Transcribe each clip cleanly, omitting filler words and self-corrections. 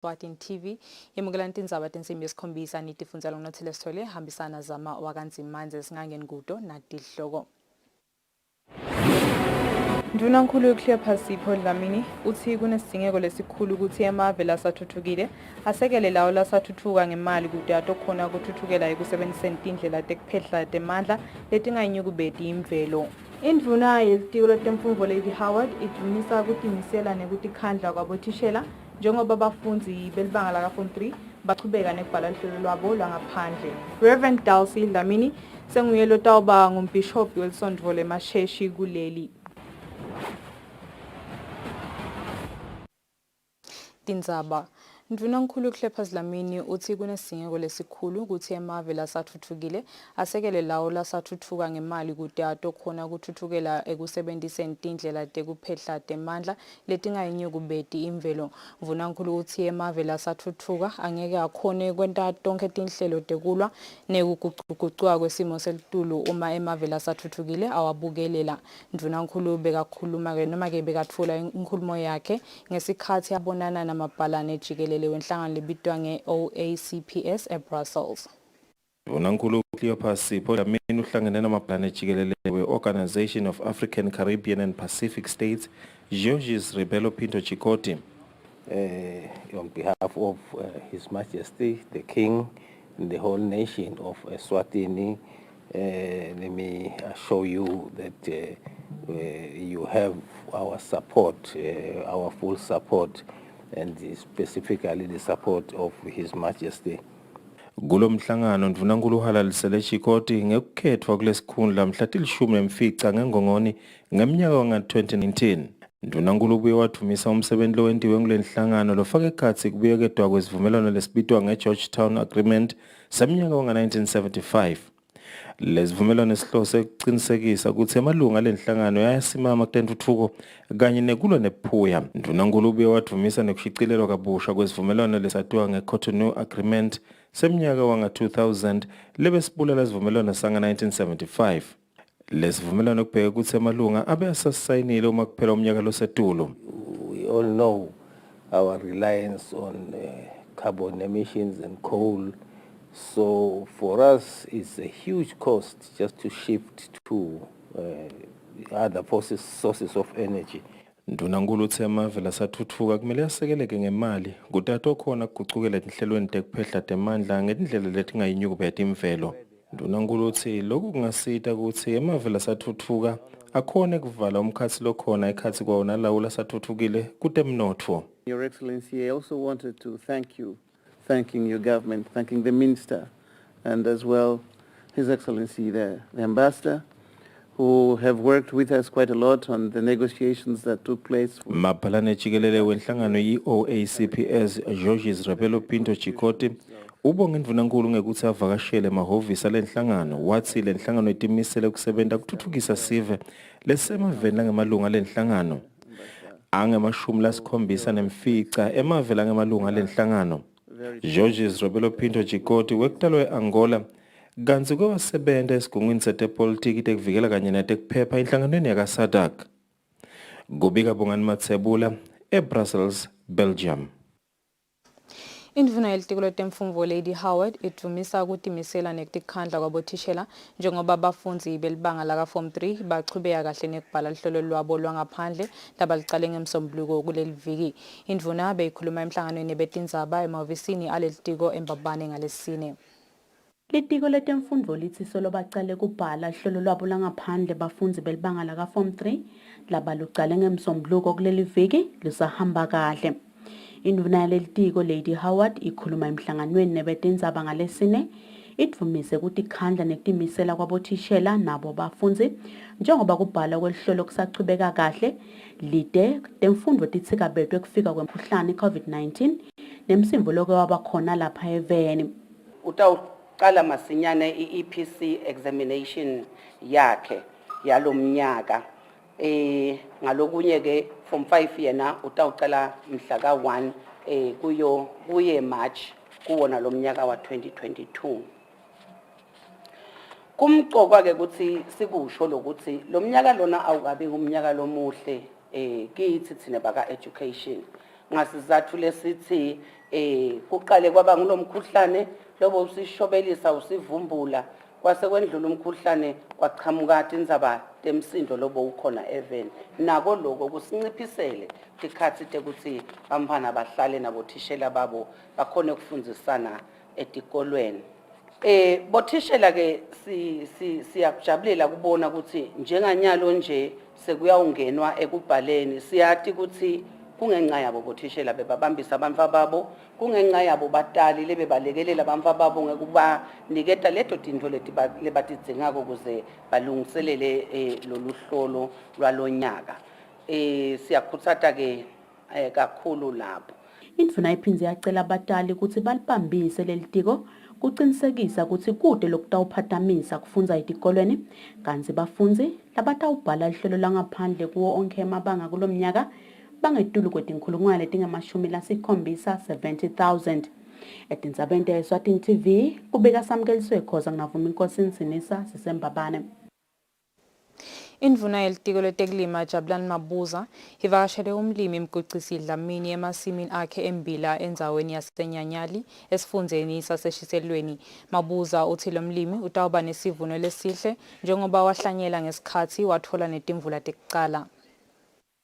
Eswatini TV yemukela Tindzaba tensimbi yesikhombisa nitifundzela unothile sithole hambisana zama wakanzimanze esingangeni kudo natihloko. Ndunankulu yokuhlepha Sipho Dlamini uthi kunesidingeko lesikhulu ukuthi emave lasathuthukile asekele lawo lasathuthuka ngemali kude atokhona ukuthuthukela ekusebenziseni tindlela tekuphehla temandla letingayinyukubeti imvelo. Indvuna yelitiko letemfundvo Lady Howard idumisa kutimisela nekutikhandla kwabothishela njengoba bafundzi belibanga laka form 3 bachubeka nekubhala luhlelo lwabo lwangaphandle. Reverend Dalcy Dlamini senguye lotawuba ngumbhishobhi welisondvo lemasheshi kuleli. Tindzaba Ndunankulu yokuhlepha Dlamini uthi kunesidingeko lesikhulu ukuthi emave lasathuthukile asekele lawo lasathuthuka ngemali kude atokhona ukuthuthukela ekusebenziseni tindlela tekuphehla temandla letingayinyukubeti imvelo. Mvunankulu uthi emave lasathuthuka angeke akhone kwenta tonke tinhlelo tekulwa nekuguquguquka kwesimo selitulu uma emave lasathuthukile awabukelela. Ndunankulu bekakhuluma noma ke bekatfula inkulumo yakhe ngesikhathi abonana namabhalane jikelele wenhlangano lebitwa nge-OACPS eBrussels. Ndunankulu Sipho Dlamini uhlangene namabhalane jikelele we-Organization of African, Caribbean and Pacific States, Georges Rebelo Pinto Chikoti. On behalf of His Majesty, the King, and the whole nation of Eswatini, let me assure you that you have our support, our full support, and specifically the support of His Majesty. Kulo mhlangano Ndunankulu uhalalisele Chikoti ngekukhethwa kulesikhundla mhla til-10 ngeNgongoni ngeminyaka wanga-2019. Ndunankulu ubuye wathumisa umsebenzi lo wentiwe kule nhlangano lofaka ekhatsi kubuyekedwa kwesivumelwano lesibitwa nge-Georgetown Agreement seminyaka wanga-1975. Lesivumelwano sihlose ukuqinisekisa ukuthi amalunga lenhlangano ayasimama kutentuthuko kanye nekulwa nephuya. Ndunankulu ubuye wathumisa nekushicilelwa kabusha kwesivumelwano lesathiwa nge-Cotonou Agreement seminyaka wanga-2000 lebesibula lesivumelwano sanga-1975. Lesivumelwano kubheke ukuthi amalunga abe asasayinile uma kuphela umnyaka losetulo. We all know our reliance on carbon emissions and coal. So for us, it's a huge cost just to shift to other sources of energy. Ndunankulu uthe amave lasathuthuka kumele asekeleke ngemali kude atokhona kugucukela etinhlelweni tekuphehla temandla ngetindlela letingayinyukubeti imvelo. Ndunankulu uthi lokhu kungasita ukuthi amave lasathuthuka akhone kuvala umkhathi lokhona ekhathi kwawo nalawo lasathuthukile kutemnotfo. Your Excellency, I also wanted to thanking your government, thanking the Minister, and as well His Excellency the Ambassador, who have worked with us quite a lot on the negotiations that took place. Mabhalane jikelele wenhlangano yi-OACPS Georges Rebelo Pinto Chikoti ubonge Ndunankulu ngekuthi avakashele emahhovisi alenhlangano wathi lenhlangano itimisele ukusebenta kuthuthukisa sive lesemaveni langemalunga lenhlangano ange-75 emave langemalunga lenhlangano. Georges Rebelo Pinto Chikoti wekutalwa e-Angola kanti kwawasebenta esigungwini setepolitiki tekuvikela kanye netekuphepha enhlanganweni yaka-SADC. Kubika Bongani Mathebula eBrussels, Belgium. Indvuna yelitiko letemfundvo Lady Howard idumisa kutimisela nekutikhandla kwabothishela njengoba bafundzi belibanga laka form 3 bachubeka kahle nekubhala luhlelo lwabo lwangaphandle labalicale ngemsombuluko kuleli viki. Indvuna beyikhuluma emhlanganweni betindzaba emahhovisini alelitiko eMbabane ngalesine. Litiko letemfundvo lithi solo bacale kubhala luhlelo lwabo langaphandle bafundzi belibanga laka form 3 labalucale ngemsombuluko kuleli viki lisahamba kahle. Indvuna yalelitiko Lady Howard ikhuluma emhlanganweni nebetindzaba ngalesine idvumise kutikhandla nekutimisela kwabothishela nabo bafundzi njengoba kubhala kwelihlelo kusachubeka kahle lide temfundvo titsikabetwe kufika kwemkhuhlane COVID-19 nemsimvo lokho wabakhona lapha eveni. Utawuqala masinyane i-EPC examination yakhe yalomnyaka. Ngalokunye ke form 5 yena utawuqala mhla ka1 kuye March kuwona lomnyaka wa 2022. Kumqokwa ke ukuthi sikusho lokuthi lomnyaka lona awukabe umnyaka lomuhle kithi thina baka education ngasizathu lesithi kuqale kwaba ngulomkhuhlane lobo usishobelisa usivumbula kwase kwendlula umkhuhlane kwaqhamuka Tindzaba temsindo lobo ukhona even nako lokho kusinciphisele ikhathi tekuthi bamfana bahlale nabothishela babo bakhone ukufundisana etikolweni. Bothishela ke siyakujabulela kubona ukuthi njenganyalo nje sekuyawungenwa ekubhaleni siyathi ukuthi kungenxa yabo bothishela bebabambisa abamfa babo kungenxa yabo batali lebebalekelela abamfa babo ngekuba niketa leto tinto lebatidingako ukuze balungiselele lolu hlolo lwalonyaka. Siyakhuthata ke kakhulu lapho. Indvuna iphindze yacela abatali ukuthi balibambise leli tiko kuqinisekisa ukuthi kude lokutawuphatamisa kufundza etikolweni kanti bafundzi labatawubhala lihlelo langaphandle kuwo onke emabanga kulomnyaka bangetulu kwetinkhulungwane letingamashumi 70,000. Etindzabeni te-Eswatini TV kubika Samkeliswe Khoza nginavuma inkosi Nsinisa sisembabane. Indvuna yelitiko letekulima Jabulani Mabuza ivakashele umlimi Mgcugcisi Dlamini emasimini akhe embila endzaweni yaseNyanyali esifundzeni saseshiselweni. Mabuza uthi lo mlimi utawuba nesivuno lesihle njengoba wahlanyela ngesikhathi wathola netimvula tekucala.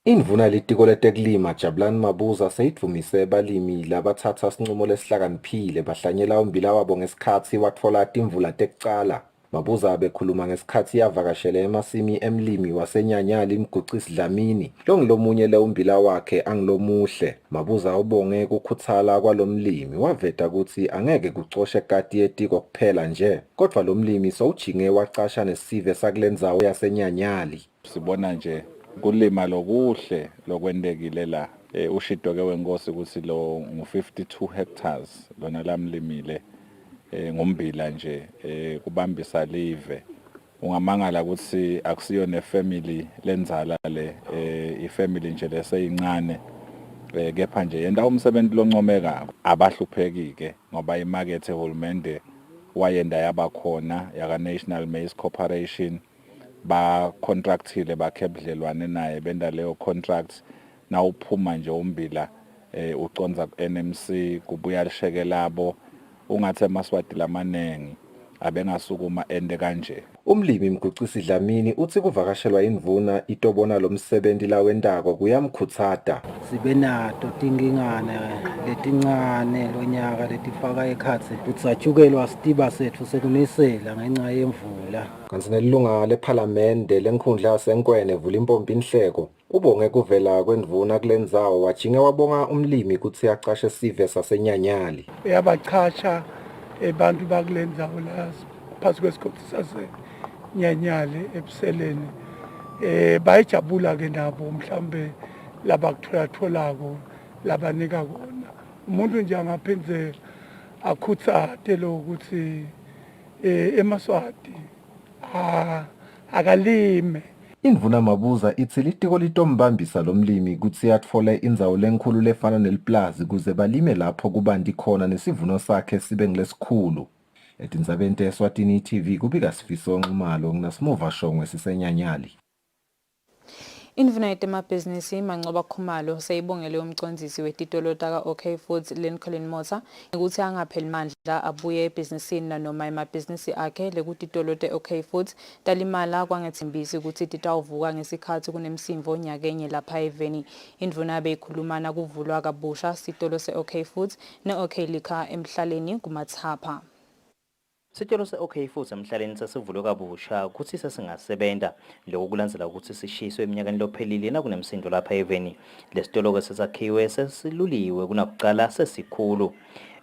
Indvuna litiko letekulima Jabulani Mabuza seyidvumise balimi labatsatsa sincumo lesihlakaniphile bahlanyela ummbila wabo ngesikhathi watfola timvula tekucala. Mabuza bekhuluma ngesikhathi yavakashele emasimi emlimi waseNyanyali Mgcugcisi Dlamini longilomunye le ummbila wakhe angilomuhle. Mabuza ubonge kukhuthala kwalomlimi waveta ukuthi angeke kucoshe kati yetiko kuphela nje kodwa lomlimi sowujinge wacasha nesive sakulendzawo yaseNyanyali. Sibona nje kulima lokuhle lokwendekile la ushido ke wenkosi ukuthi lo ngu52 hectares lona lamlimile ngombila nje kubambisa live ungamangala ukuthi akusiyo nefamily lenzala le ifamily nje leseyincane kepha nje yenda umsebenzi loncomeka abahluphekike ngoba imarket ehulumende wayenda yabakhona yaka National Maize Corporation ba contractile bakhebudlelwane naye benda leyo contract na uphuma nje umbila uconza NMC kubuya lishekelabo ungathi emaswati lamanengi abengasukuma ende kanje. Umlimi Mgcugcisi Dlamini uthi kuvakashelwa indvuna itobona lomsebenzi lawendako kuyamkhutsata. Sibenato tingingane letincane lonyaka letifaka ekhatsi kutsajukelwa sitiba setfu sekunisela ngenxa yemvula. Kanti nelilunga lephalamende lenkhundla yaseNkwene Vulimpompi Nhleko ubonge kuvela kwendvuna kulendzawo wajinge wabonga umlimi kutsi acashe sive saseNyanyali. Yabachacha abantu bakulendzawo la phasi kwesigodi saseNyanyali ebuseleni bayijabula ke nabo mhlambe labakutholatholako labanika kona umuntu nje angaphindze akhutsate lo ukuthi emaswati akalime. Indvuna Mabuza ithi litiko litombambisa lomlimi kutsi atfole indzawo lenkhulu lefana neliplazi kuze balime lapho kubandi khona nesivuno sakhe sibe ngilesikhulu. Etindzabeni te-Eswatini TV kubika Sifiso Nxumalo nginasimuva Shongwe siseNyanyali. Indvuna yetemabhizinisi Mancoba Khumalo seyibongele umcondzisi wetitolo taka OK Foods Lincoln Motor ukuthi angapheli mandla abuye ebhizinisini nanoma emabhizinisi akhe lekutitolo te OK Foods talimala kwangethembisi ukuthi titawuvuka ngesikhathi kunemsimvo nyakenye lapha eveni. Indvuna beyikhulumana kuvulwa kabusha sitolo se OK Foods ne OK Liquor emhlaleni kumathapha. Sitolo se-OK Foods emhlaleni sesivulwe kabusha ukuthi sesingasebenta lokho kulandzela ukuthi sishiswe eminyakeni lophelile nakunemsindo lapha eveni. Lesitolo-ke sesakhiwe sesiluliwe kunakuqala sesikhulu.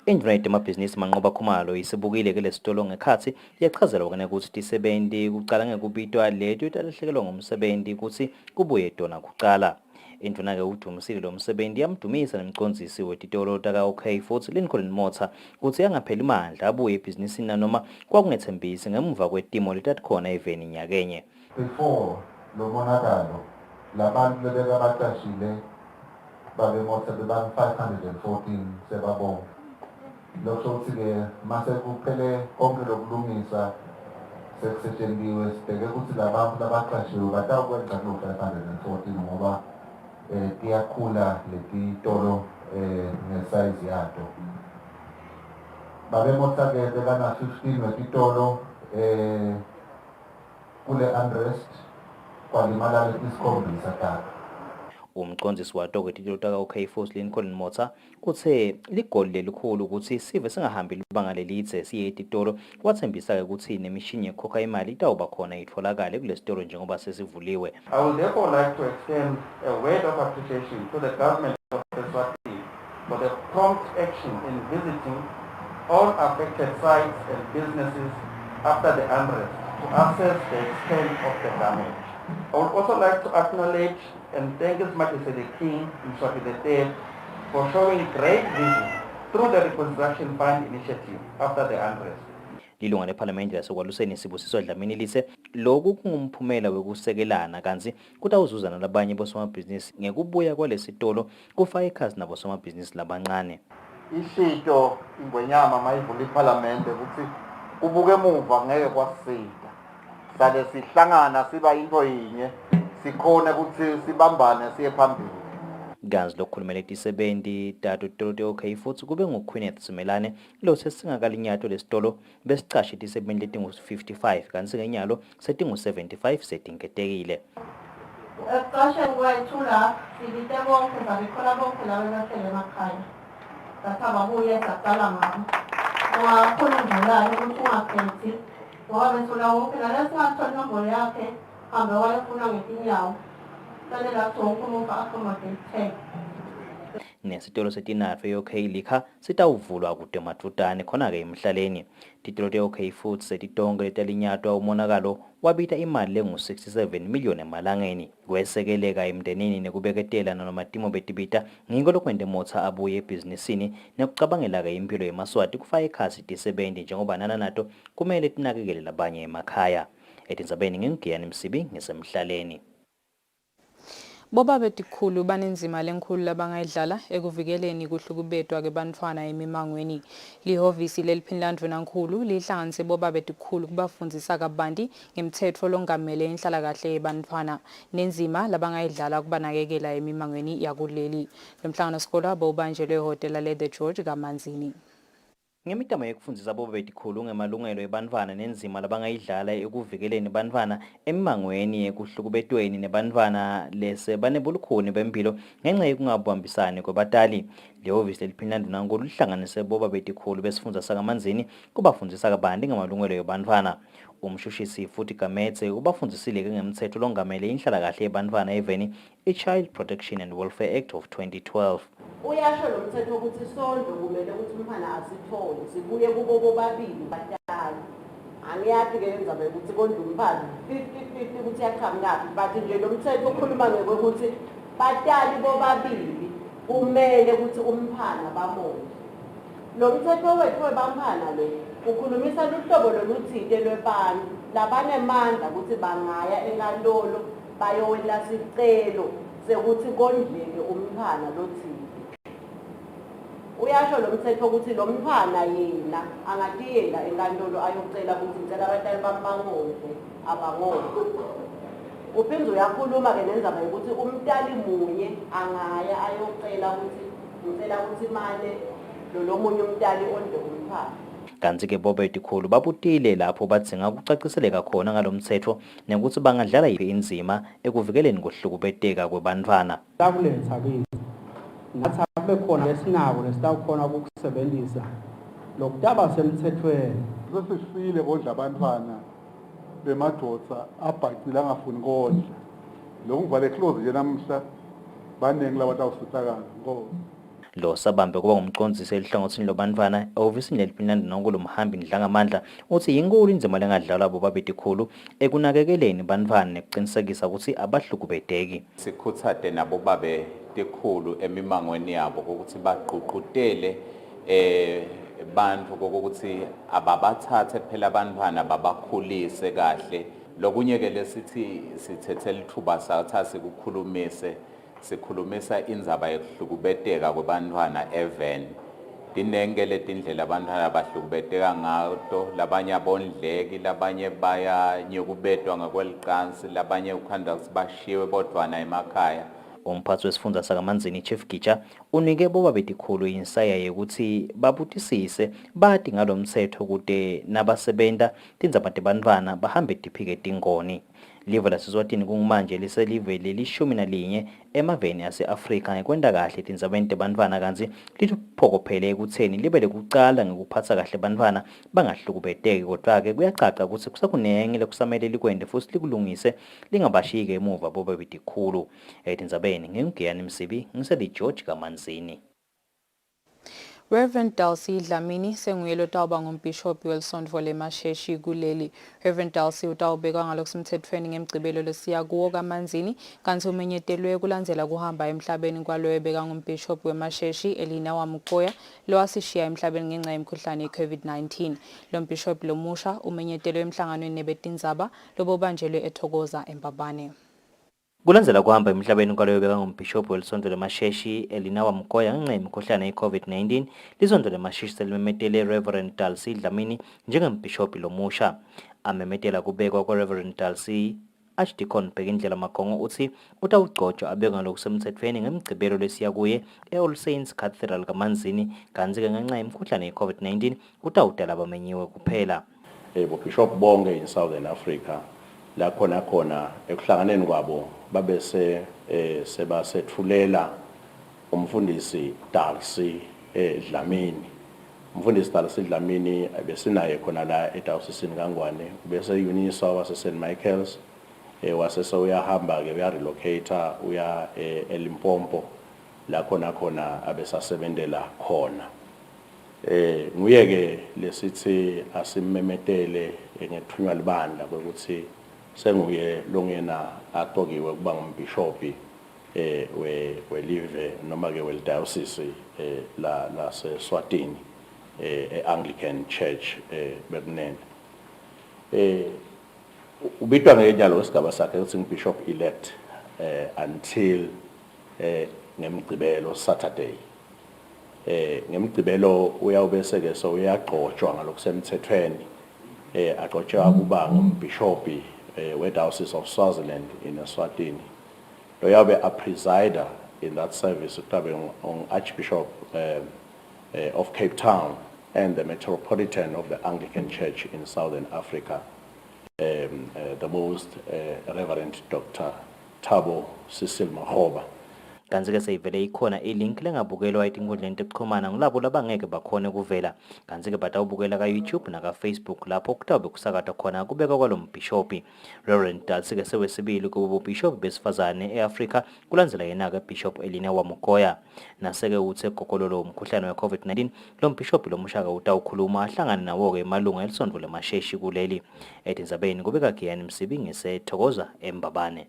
Indvuna yetemabhizinisi Mancoba Khumalo isibukile ke lesitolo ngekhathi yachazela ukene ukuthi tisebenti kuqala ngekubitwa leto talahlekelwa ngumsebenzi ukuthi kubuye dona kuqala. Indvuna ke udumisile lo msebenzi yamdumisa nemcondzisi wetitolo taka OK Foods Lincoln Motor ukuthi angapheli mandla abuye ebhizinisini nanoma kwakungethembisi ngemuva kwetimo letatikhona eveni nyakenye. Before lo monakalo labantu lebekabaqashile babemotha bebantu 514 sebabonga. Lokho ukuthi-ke mase kuphele konke lokulungisa sekusetshenziwe sibheke ukuthi labantu labaqashiwe batawukwenza kulo 514 ngoba tiyakhula letitolo ngesize yato. Babemotsa-ke bekana-15 wetitolo kule unrest kwalimala letikhombisa tato. Umcondzisi wato kwetitolo taka-OK Force Lincoln Motsa kuthe ligoli lelikhulu ukuthi sive singahambi libanga lelidze siye etitolo, wathembisa-ke ukuthi nemishini yekhokha imali itawuba khona itfolakale kulesitolo njengoba sesivuliwe. I would therefore like to extend a word of appreciation to the government of Eswatini for the prompt action in visiting all affected sites and businesses after the unrest to assess the extent of the damage. I would also like to acknowledge and thank His Majesty the King Eswatini III for showing great vision through the Reconstruction Fund initiative after the unrest. Lilunga lephalamende lasekwaluseni Sibusiso Dlamini lithe lokhu kungumphumela wekusekelana kanzi kutawuzuza nalabanye bosomabhizinisi ngekubuya kwalesitolo kufaka ikhasi nabosomabhizinisi labancane. Ishito ingwenyama mayivula iphalamende ukuthi kubuke emuva ngeke kwasida. Sale sihlangana siba into yinye sikhona ukuthi sibambane siye phambili. Ganzi lokukhulumela itisebenti tato titolo te-OK futhi kube nguQueen Simelane lo sesingakalunyato lesitolo besicashe itisebenti letingu-55 kanti ngenyalo setingu-75 setinketekile. Ekucasheni kwethu la silite bonke zabikhola bonke laba bebahlele emakhaya. Sasababuye saqala ngabo. Ungakhona umvulane ukuthi ungakhethi ngoba bethula wonke nala singatholi inombolo yakhe hambe wayefuna ngetinyawo. Nesitolo setinatfu e-OK Liquor sitawuvulwa kude matutane khona-ke emhlaleni. Titolo te-OK futhi setitonke letalinyatwa umonakalo wabita imali lengu-67 million emalangeni. Kwesekeleka emndenini nekubeketela nanomatimo betibita ngiko lokwente Motsa abuye ebhizinisini nekucabangela-ke impilo yemaswati kufaka ikhasi tisebenti njengoba nana nato kumele tinakekele labanye emakhaya. Etindzabeni ngingiyani Msibi ngisemhlaleni. Boba betikhulu banenzima lenkhulu labangayidlala ekuvikeleni kuhlukubetwa kwebantfwana emimangweni. Lihovisi leliphinlandvo nankhulu lihlanganise boba betikhulu kubafundzisa kabanti ngemtsetfo longamele inhlalakahle yebantfwana nenzima labangayidlala kubanakekela emimangweni yakuleli. Lomhlangano sikolo bowubanjelwe ehhotela le-The George kaManzini. Ngemitamo yekufundzisa boba betikhulu ngemalungelo ebantfwana nenzima labangayidlala ekuvikeleni bantfwana emimangweni ekuhlukubetweni nebantfwana lese banebulukhuni bempilo ngenxa yekungabambisani kwebatali. Lihhovisi leliphinlandvo nankhulu lihlanganise boba betikhulu besifundza sakaManzini kubafundzisa kabanti ngemalungelo ebantfwana. Umshushisi futhi Gametse ubafundzisile ngemtsetfo longamele inhlalakahle yebantfwana eveni i-Child Protection and Welfare Act of 2012. Uyasho lo mthetho ukuthi sondlo kumele ukuthi umfana asithole sibuye kubo bobabili batali. Angiyathi-ke ngizabe ukuthi kondla umfana 50-50 ukuthi yaqhamukaphi but nje lo mthetho ukhuluma ngekuthi batali bobabili kumele ukuthi umfana bamondle. Lo mthetho wethu webamfana lo ukhulumisa luhlobo loluthile lwebantu labanemandla ukuthi bangaya enkantolo bayowela sicelo sekuthi kondleke umfana lothile. Uyasho lo mthetho ukuthi lo mfana yena angatiyela enkantolo ayocela ukuthi ngicela abatali bambangondle abangondle. Uphinde uyakhuluma-ke nenzaba yokuthi umtali munye angaya ayocela ukuthi ngicela ukuthi mane lo munye umtali ondle umfana. Kanti-ke boba betikhulu babutile lapho badzinga kucaciseleka khona ngalomtsetfo nekuthi bangadlala yiphi indzima ekuvikeleni kuhlukubeteka kwebantfwana. Takuletha kithi ngathi abe khona lesinako lesitawukhona ukukusebenzisa lokutaba semthethweni. Sesifile kodla abantwana bemadoda abhacile angafuni kodla. Lokhu ngivale close nje namhla baningi labatawusutakala ngoba Lo sabambe kuba ngumcondzisi elihlangothini lobantfwana ehhovisini leliphinlandvo nankulo mhambi ndlangamandla uthi yinkulu indzima lengadlalwa boba betikhulu ekunakekeleni bantfwana nekucinisekisa ukuthi abahlukubeteki. Sikhuthade nabo babe tikhulu emimangweni yabo ukuthi bagqugqutele bantu kokuthi ababathathe phela abantwana babakhulise kahle. Lokunye-ke lesithi sithethela ithuba sathi sikhulumisa indzaba yokuhlukubeteka kwebantwana even. Dinenge letindlela abantwana abahlukubeteka ngato, labanye abondleki, labanye bayanyukubetwa ngakwelicansi, labanye ukhanda bashiwe bodwana emakhaya. Umphathi wesifundza sakaManzini Chief Gicha unike bobabili khulu insaya yekuthi babutisise bati ngalomtsetfo kute nabasebenta tindzaba tebantfwana bahambe tiphike tingoni. Live laseSwatini kungumanje liselive leli-11 emaveni ase-Afrika ngekwenta kahle tindzabeni tebantfwana kantsi litiphokophele ekutseni libe lekucala ngekuphatsa kahle bantfwana bangahlukubeteki kodwa-ke kuyacaca kutsi kusakunenge lekusamele likwente futhi likulungise lingabashiki emuva bobabili khulu. Etindzabeni ngingiyani Msibi ngiseli George Kamanzini. Reverend Dalsy Dlamini senguye lotawuba ngumbhishobhi welisondvo leMasheshi kuleli. Reverend Dalsy utawubekwa ngalokusemtsetfweni ngemgcibelo lesiya kuwo kaManzini kanti umenyetelwe kulandzela kuhamba emhlabeni kwaloyo beka ngumbhishobhi weMasheshi Elina Wamukoya lowasishiya emhlabeni ngenxa yemkhuhlane ye-COVID-19. Lo mbhishobhi lomusha umenyetelwe emhlanganweni nebetindzaba lobobanjelwe eThokoza eMbabane. Kulandzela kuhamba emhlabeni kwaloyo beka ngumbhishobhi welisonto leMasheshi Elina Wamukoya ngenxa yemkhuhlane ye-COVID-19, lisonto leMasheshi selimemetele Reverend Dalsy Dlamini njengembhishobhi lomusha. Amemetela kubekwa kwa-Reverend Dalsy Archdeacon Bhekindlela Magongo uthi utawugcotshwa abekwa ngalokusemtsetfweni ngemgcibelo lesiya kuye e-All Saints Cathedral kaManzini kantsi-ke ngenxa yemkhuhlane ye-COVID-19 utawutela bamenyiwe kuphela. Bishop bonke in Southern Africa la khona ekuhlanganeni kwabo babese sebasethulela umfundisi Dalsy Dlamini. Umfundisi Dalsy Dlamini besinaye khona la eDiocesini kaNgwane bese Unisa wase St Michael's wasese uyahamba ke uyarelocata uya eLimpopo la khona abesasebenzela khona. Nguye ke lesithi asimemetele ngethunywa libandla ukuthi senguye longena aqokiwe kuba ngumbhishobhi welive noma ke weldiocese la laseSwatini Anglican Church bekunene. Ubitwa ngenyalo wesigaba sakhe ukuthi ngibishop elect until ngemgcibelo Saturday. Ngemgcibelo uyawubese ke so uyagcotshwa ngalokusemthethweni agcotshwa kuba ngumbhishobhi we-Diocese of Swaziland in Eswatini. Lo yabe a presider in that service utabe Archbishop of Cape Town and the Metropolitan of the Anglican Church in Southern Africa, the most Reverend Dr. Thabo Cecil Mahoba. Kanzi-ke seyivele ikhona ilink lengabukelwa etinkundleni tekuchumana ngilabo labangeke bakhone kuvela. Kanzi-ke batawubukela ka-YouTube naka-Facebook lapho kutawube kusakatwa khona kubekwa kwalo mbhishobhi. Reverend Dalsy-ke sewesibili kubo bhishobhi besifazane e-Afrika kulandzela yena-ke Bishop Elina Wamukoya. Nase-ke uthe gokololo umkhuhlane we-COVID-19 lo mbhishobhi lomusha-ke utawukhuluma ahlangane nawo-ke emalunga elisondvo leMasheshi kuleli. Etindzabeni kubeka Giyani Msibi ngiseThokoza eMbabane.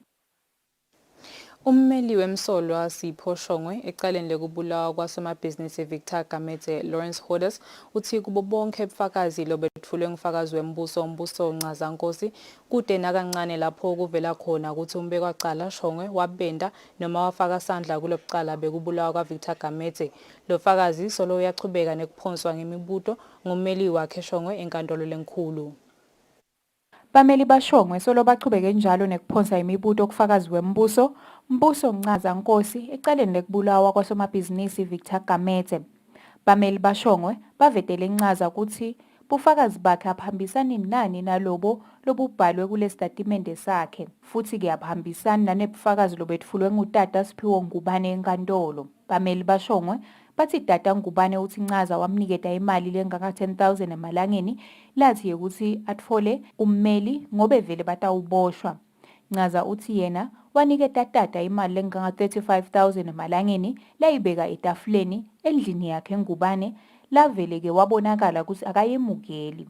Ummeli wemsolwa Sipho Shongwe ecaleni lekubulawa kwasomabhizinisi eVictor Gamete Lawrence Holders uthi kubo bonke ubufakazi lobethulwe ngumfakazi wembuso umbuso Ncazankosi kude nakancane lapho kuvela khona ukuthi umbekwa Shongwe wabenda noma wafaka sandla kulobucala bekubulawa kwaVictor Gamete. Lo fakazi solo uyachubeka nekuphonswa ngemibuto ngummeli wakhe Shongwe enkantolo lenkulu. Bameli bashongwe solo bachubeke njalo nekuphonsa imibuto kufakazi wembuso Mbuso Ncazankosi ecaleni lekubulawa kwasomabhizinisi Victor Gamete. Bameli bashongwe bavetele ncaza ukuthi bufakazi bakhe abuhambisani nani nalobo lobubhalwe kulesitatimende sakhe futhi ke abuhambisani nanebufakazi lobetfulwe ngutata Siphiwo Ngubane enkantolo. Bameli bashongwe bathi Tata Ngubane uthi Ncaza wamniketa imali lengaka 10,000 emalangeni lathi ukuthi atfole ummeli ngobe vele batawuboshwa. Ncaza uthi yena waniketa Tata imali lengaka 35,000 emalangeni layibeka etafuleni endlini yakhe Ngubane lavele ke wabonakala ukuthi akayemukeli.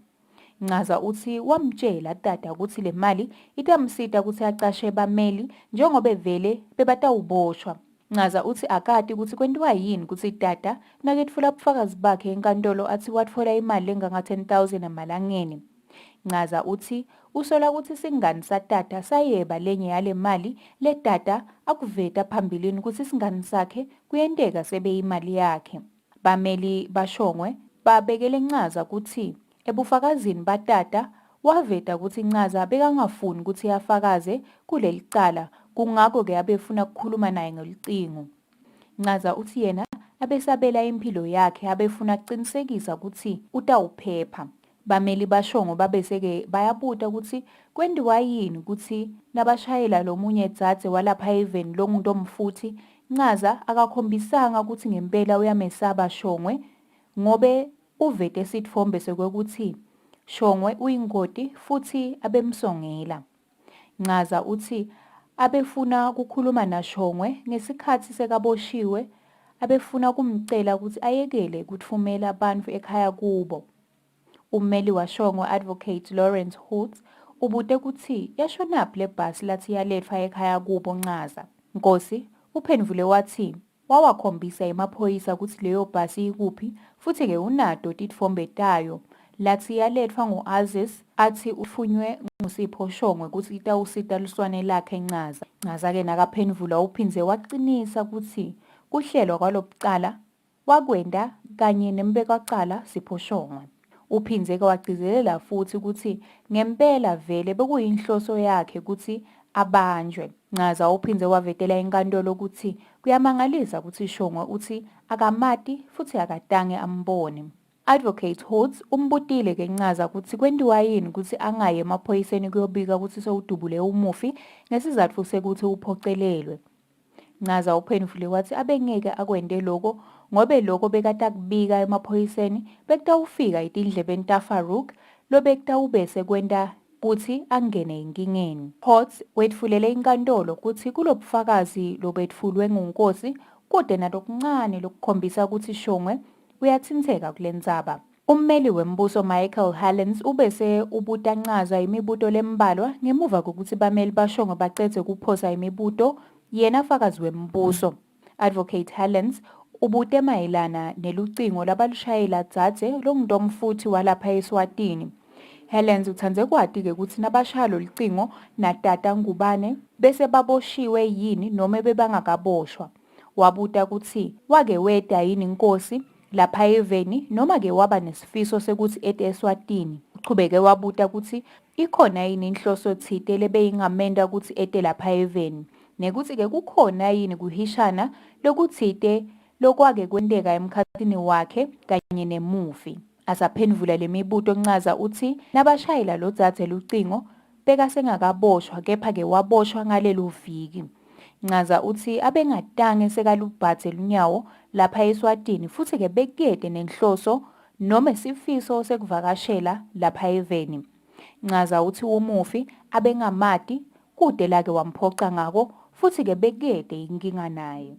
Ncaza uthi wamtshela Tata ukuthi le mali itamsita ukuthi acashe bameli njengoba vele bebatawuboshwa. Ncaza uthi akati ukuthi kwentiwa yini ukuthi Tata naketfula bufakazi bakhe enkantolo athi watfola imali lengaka 10,000 emalangeni. Ncaza uthi usola ukuthi singani saTata sayeba lenye yale mali le Tata akuveta phambilini ukuthi singani sakhe kuyenteka sebe imali yakhe. Bameli bashongwe babekele Ncaza ukuthi ebufakazini baTata waveta ukuthi Ncaza bekangafuni ukuthi yafakaze kuleli cala kungakho-ke abefuna ukukhuluma naye ngolucingo. Ncaza uthi yena abesabela impilo yakhe abefuna kuqinisekisa ukuthi utawuphepha. Bameli bashongo babese-ke bayabuta ukuthi kwendiwa yini ukuthi nabashayela lo munye dzadze walapha eveni lo muntu omfuthi. Ncaza akakhombisanga ukuthi ngempela uyamesaba Shongwe ngobe uvete sitfombe sokwekuthi Shongwe uyingoti futhi abemsongela. Ncaza uthi abefuna kukhuluma naShongwe ngesikhathi sekaboshiwe, abefuna kumcela ukuthi ayekele ukutfumela abantu ekhaya kubo. Ummeli waShongwe Advocate Lawrence Hoots ubute ukuthi yashonaphi le bhasi lathi yalethwa ekhaya kubo Ncaza. Nkosi uphendvule wathi wawakhombisa emaphoyisa ukuthi leyo bhasi ikuphi futhi-ke unato titfombe tayo. Lathi yalethwa ngo-Aziz athi ufunywe nguSipho Shongwe ukuthi itawusita luswane lakhe Ncaza. Ncaza-ke nakaphendvula uphindze waqinisa ukuthi kuhlelwa kwalokucala wakwenda kanye nembekacala Sipho Shongwe. Uphindze-ke wagcizelela futhi ukuthi ngempela vele bekuyinhloso yakhe ukuthi abanjwe. Ncaza uphindze wavetela inkantolo ukuthi kuyamangalisa ukuthi Shongwe uthi akamati futhi akatange ambone. Advocate Hoots umbutile-ke Ncaza ukuthi kwendiwa yini ukuthi angaye emaphoyiseni kuyobika ukuthi sewudubule umufi ngesizatfu sekuthi uphocelelwe. Ncaza uphendvule wathi abengeke akwende lokho ngobe lokho bekade akubika emaphoyiseni bekutawufika etindlebeni taFarouk lobekutawubese kwenta kuthi angene enkingeni. Hoots wetfulele inkantolo ukuthi kulobufakazi lobetfulwe nguNkosi kude nalokuncane lokukhombisa ukuthi Shongwe uyathintheka kule ndzaba. Ummeli wembuso Michael Hallens ubese ubuta Ncaza imibuto lembalwa ngemuva kokuthi bameli bashongo bacedze kuphosa imibuto yena fakazi wembuso. Advocate Hallens ubute mayelana nelucingo labalushayela dzadze longudomfuthi walapha Eswatini. Hellens uthandze kwati-ke ukuthi nabashaya lolucingo natata ngubane bese baboshiwe yini noma bebangakaboshwa. Wabuta ukuthi wake weda yini Nkosi lapha eveni noma-ke waba nesifiso sekuthi ete Eswatini. Uchubeke wabuta ukuthi ikhona yini inhloso thite lebeyingamenda ukuthi ete lapha eveni nekuthi-ke kukhona yini kuhishana lokuthite lokwake kwenteka emkhathini wakhe kanye nemufi. Asaphendvula lemibuto Ncaza uthi nabashayela lo dzadze lucingo bekasengakaboshwa kepha-ke waboshwa ngalelo viki. Ncaza uthi abengatange sekalubhathe lunyawo lapha Eswatini futhi-ke bekuyete nenhloso noma isifiso sekuvakashela lapha eveni. Ncaza uthi umufi abengamati kude lake wamphoca ngako futhi-ke bekuyete inkinga naye.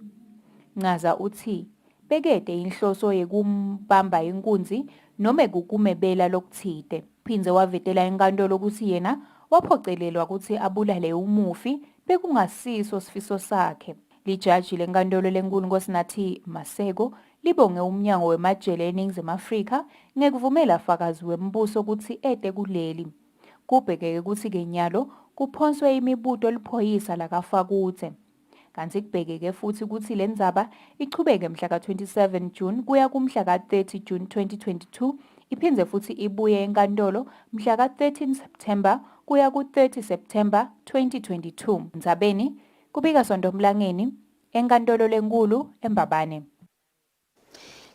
Ncaza uthi bekede inhloso yekumbamba inkunzi noma kukumebela lokuthide. Phindze wavetela inkantolo ukuthi yena waphocelelwa ukuthi abulale umufi bekungasiso sifiso sakhe. Lijaji lenkantolo lenkulu Nkosinathi Maseko libonge umnyango wemajele eNingizimu Afrika ngekuvumela fakazi wembuso ukuthi ete kuleli. Kubhekeke ukuthi-ke nyalo kuphonswe imibuto liphoyisa lakafakuthe. Kanti kubhekeke futhi ukuthi le ndzaba ichubeke mhla ka-27 June kuya kumhla ka-30 June 2022 iphindze futhi ibuye enkantolo mhla ka-13 September kuya ku-30 September 2022. Ndzabeni kubika Sondomlangeni enkantolo lenkulu eMbabane.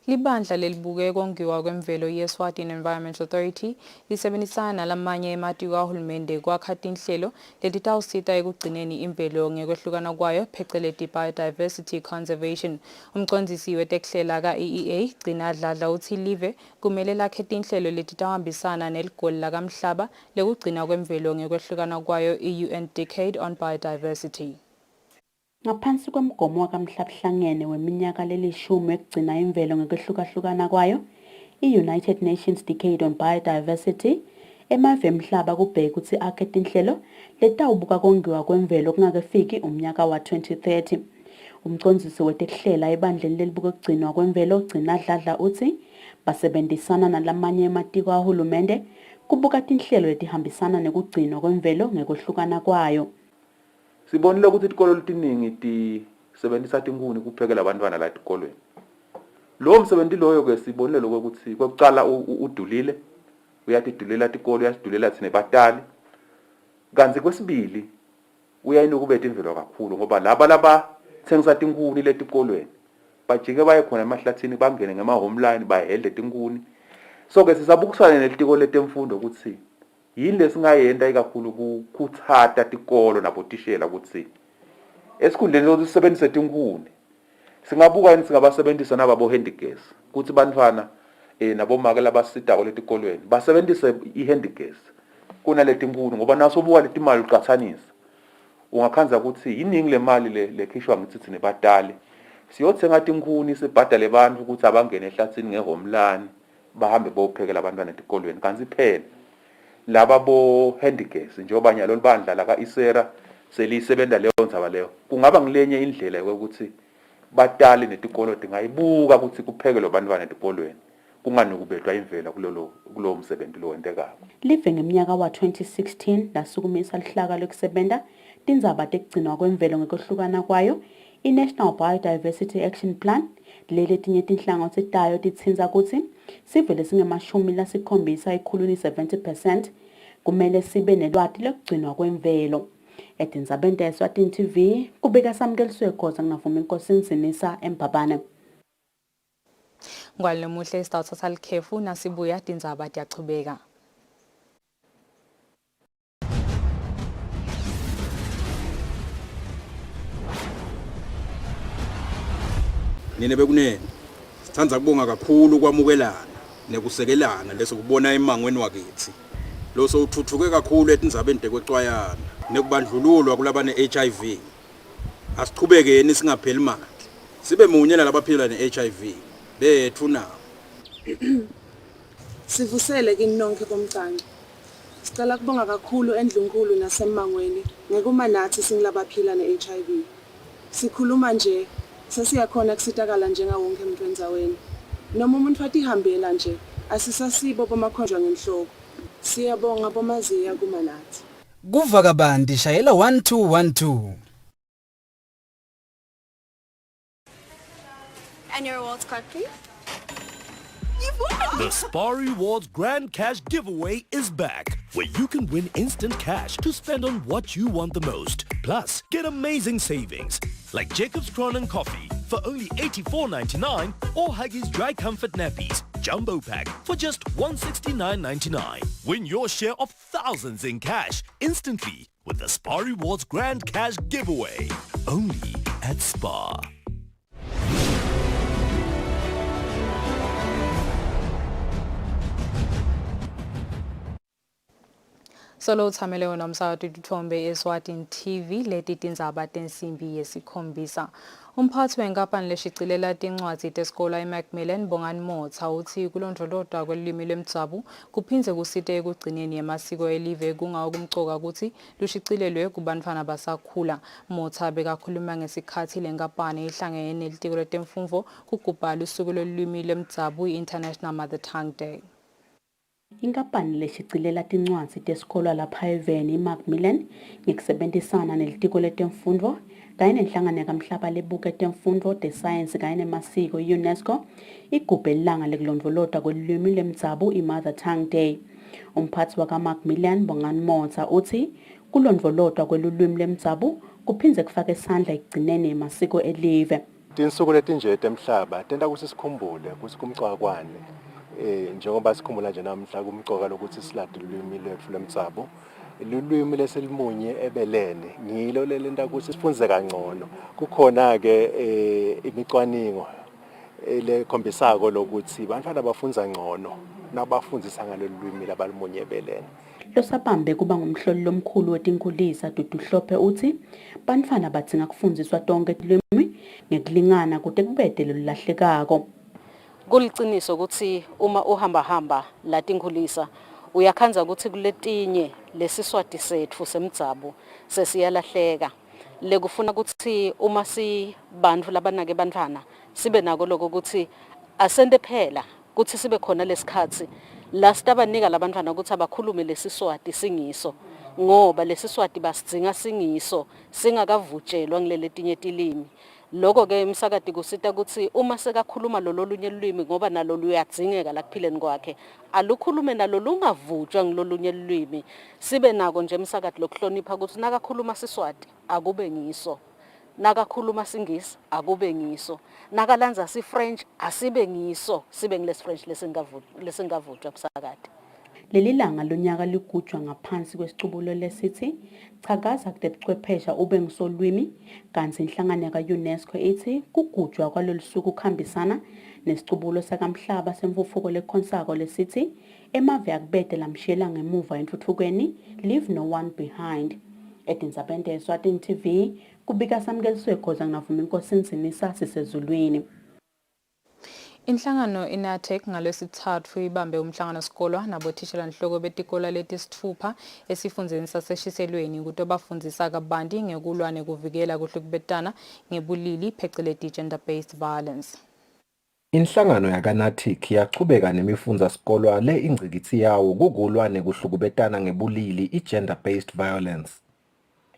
Libandla lelibuke kongiwa kwemvelo ye-Eswatini Environment Authority lisebenzisana nalamanye ematiko kahulumende kwakha tinhlelo letitawusita ekugcineni imvelo ngekwehlukana kwayo pheceleti biodiversity conservation. Umcondzisi wetekhlela ka-EEA Gcina Dladla uthi live kumele lakhe tinhlelo letitawahambisana neligoli lakamhlaba lekugcina kwemvelo ngekwehlukana kwayo i-UN Decade on Biodiversity. Ngaphansi kwemgomo wakamhlabuhlangene weminyaka lelishumi ekugcina imvelo ngekwehlukana kwayo, i-United Nations Decade on Biodiversity, emave emhlaba kubheka ukuthi akhe tinhlelo letawubuka kongiwa kwemvelo kungakefiki umnyaka wa 2030. Umcondzisi wetekhlela ebandleni lelibuka ukugcinwa kwemvelo Gcina Dladla uthi basebenzisana nalamanye ematiko ahulumende kubuka tinhlelo letihambisana nekugcinwa kwemvelo ngekwehlukana kwayo. Sibonile ukuthi itikolo letiningi tisebenzisa tinkuni kuphekela abantwana la etikolweni. Lo msebenzi loyo ke sibonile lokho ukuthi kokucala udulile, uyatidulela tikolo, uyasidulela thina batali. Kanti kwesibili uyayinuka ubethe imvelo kakhulu ngoba laba thengisa tinkuni letikolweni bajike baye khona emahlathini bangene ngema-homeline bahedle tinkuni. So ke sisabukusana nelitiko letemfundo ukuthi yini lesingayenda ikakhulu kukhuthata tikolo nabotishela ukuthi esikhundleni sokuthi sisebenzise tinkuni singabuka yini singabasebenzisa nababo handigas ukuthi bantwana nabomake labasitako letikolweni basebenzise i-handigas kunaletinkuni ngoba naso buka letimali uqathanisa ungakhanza ukuthi yiningi le mali lekhishwa ngithi thina badali siyothenga tinkuni sibhadale abantu ukuthi abangene ehlathini ngehomeline bahambe bophekela abantwana etikolweni kanti phela laba bo handigas njengoba nyalo libandla la kaIsera selisebenta leyo ndzaba leyo kungaba ngilenye indlela yokuthi batali netikolo dingayibuka ukuthi kupheke lo bantwana etikolweni kunganukubedwa imvela kulo msebenzi lo wentekayo. Live ngeminyaka wa-2016 lasukumisa lihlaka lokusebenta tindzaba tekugcinwa kwemvelo ngekuhlukana kwayo i-National Biodiversity Action Plan. Leli tinye tinhlangothi tayo titsinza kutsi sivele singe-70% ikhuluni 70% kumele sibe nelwati lokugcinwa kwemvelo. Etindzabeni ta-Eswatini TV kubika Samkeliswe Khoza ngingavuma inkosi Nzinisa eMbabane. Ngwale muhle isithatha likhefu nasibuya tindzaba tiyachubeka. Nine bekunene sithanda kubonga kakhulu kwamukelana nekusekelana lesikubona emangweni wakithi lo sothuthuke kakhulu etindzabeni tekwexwayana nekubandlululwa kulabane HIV. Asiqhubekeni singapheli manje sibe munye nalabaphila ne-HIV bethu nawo. Sivusele kini nonke komcane. Sicela kubonga kakhulu endlunkulu nasemangweni ngekuma nathi singilabaphila ne-HIV. Sikhuluma nje sesiyakhona kusitakala njengawonke umuntu endzaweni. Noma umuntu fatihambela nje asisasibo bomakhonjwa ngenhloko. Siyabonga bomaziya kuma nathi. Kuva kabandi shayela 1212. And your awards card, please. The Spar Rewards Grand Cash Giveaway is back, where you can win instant cash to spend on what you want the most. Plus, get amazing savings, like Jacob's Crown and Coffee for only $84.99 or Huggies Dry Comfort Nappies Jumbo Pack for just $169.99. Win your share of thousands in cash instantly with the Spar Rewards Grand Cash Giveaway, only at Spar. Solo uthamele wona umsakazo tuthombe Eswatini TV leti tindzaba tensimbi yesikhombisa. Umphathi wenkampani leshicilela tincwadzi tesikole eMacmillan Bongani Motha uthi kulondolozwa kwelimi lemtsabu kuphindze kusite ekugcineni yamasiko elive kungawo kumcoka ukuthi lushicilelwe kubantfwana basakhula. Motha bekakhuluma ngesikhathi lenkampani ihlangene nelitiko letemfundvo kugubha lusuku lwelimi lemtsabu i-International Mother Tongue Day. Inkampani leshicilela tincwadzi tesikole lapha eveni iMacmillan ngekusebenzisana nelitiko letemfundvo kanye nenhlangano kamhlaba lebuka temfundvo tesayensi kanye nemasiko UNESCO igubhe ilanga lekulondvolozwa kwelimi lemtsabu i-Mother Tongue Day. Umphathi wakaMacmillan Bongani Motha uthi kulondvolozwa kwelulwimi lemtsabu kuphindze kufaka isandla ekugcineni amasiko elive. Tinsuku letinje temhlaba tenta ukuthi sikhumbule ukuthi kumcwakwane njengoba sikhumbula nje namhla kumcoka lokuthi silade ulwimi lwethu lemtsabu. Lulwimi leselimunye ebelene ngilo lelenta ukuthi sifunze kangcono. Kukhona ke imicwaningo lekhombisako lokuthi bantwana bafundza ngcono nabafundzisa ngalolwimi labalimunye ebelene. Losabambe kuba ngumhloli lomkhulu wetinkulisa Duduhlophe uthi bantfwana badzinga kufundziswa tonke tilwimi ngekulingana kute kubete lolahlekako. Kuliciniso ukuthi uma uhamba la tinkulisa uyakhanza ukuthi kuletinye lesiswati sethu semtsabu sesiyalahleka lekufuna ukuthi uma si bantfu labanake bantfwana sibe nako lokho ukuthi asende phela ukuthi sibe khona lesikhathi la sitabanika labantwana ukuthi abakhulume lesiswati singiso ngoba lesiswati basidzinga singiso singakavutshelwa ngileletinye tilimi Lokho ke umsakati kusita ukuthi uma sekakhuluma lolunye ulwimi ngoba nalo luyadzingeka la kuphileni kwakhe alukhulume nalo lungavutshwa ngilolunye ulwimi sibe nako nje umsakati lokuhlonipha ukuthi nakakhuluma Siswati akube ngiso nakakhuluma Singisi akube ngiso nakalanza French asibe ngiso sibe ngilesi French lesingavutshwa kusakati. Leli langa lonyaka ligujwa ngaphansi kwesicubulo lesithi chakaza kudebuchwephesha ube ngisolwimi kanti inhlangano yaka-UNESCO ithi kugujwa kwalolu suku kuhambisana nesicubulo sakamhlaba semfufuko lekhonsako lesithi emave akubede lamshiyela ngemuva entuthukweni leave no one behind. Tindzaba Eswatini TV kubika Samkeliswe Khoza ngavuma inkosi Nsinisa sisezulwini. Inhlangano inaTech ngalesithathu ibambe umhlangano sikolwa nabothishela nhloko betikola letisithupha esifundzeni saseshiselweni ukuthi bafundisa kabanti ngekulwa nekuvikela kuhlukubetana ngebulili phecelezi gender-based violence. Inhlangano yakanaTIC yachubeka nemifundza sikolwa le ingcikithi yawo kukulwa nekuhlukubetana ngebulili i-gender-based violence.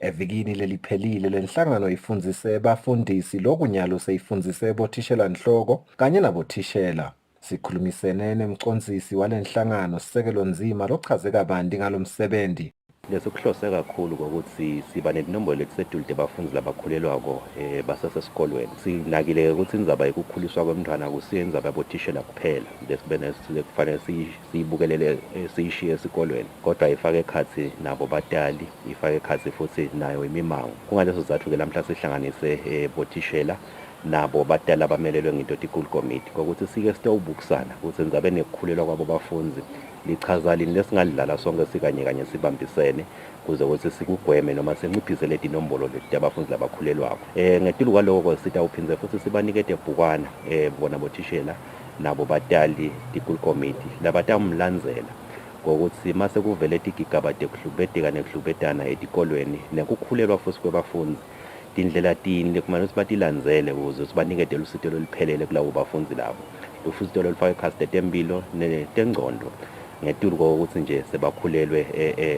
Evikini leliphelile lenhlangano ifundzise bafundisi lokunyalo seyifundzise bothishela nhloko kanye nabothishela. Sikhulumisene nemcondzisi walenhlangano Sisekelo Nzima lochaze kabanti ngalomsebenzi. Lesikuhlose kakhulu ukuthi siba nenombolo letisedulte bafundzi labakhulelwako basesesikolweni. Sinakile ukuthi indzaba yokukhuliswa kwemntfwana akusiyo indzaba yabothishela kuphela. Lesibene kufanele siyibukelele siyishiye esikolweni. Kodwa ifake ekhatsi nabo batali, ifake ekhatsi futhi nayo imimango. Kungaleso sizathu ke lamhla sihlanganise bothishela nabo batala abamelelwe ngintotikulo committee kokuthi sike sitawubukisana ukuthi indzabeni yokukhulelwa kwabo bafundzi lichaza lini lesingalidlala sonke sikanye kanye sibambisene kuze ukuthi sikugweme noma sinciphise leti nombolo leti abafundzi labakhulelwako. Ngetulu kwaloko sitawuphindze futhi sibanikete ibhukwana bona bothishela nabo batali tikul committee labatamlandzela ngokuthi mase kuvele tigigaba tekuhlubeteka nekuhlubetana etikolweni nekukhulelwa futhi kwebafundzi tindlela tini lekumele ukuthi batilandzele ukuze sibanikete lusito loluphelele kulabo bafundzi labo. Lusito lolufaka ikhasi temphilo netengcondo ngetulu kokuthi nje sebakhulelwe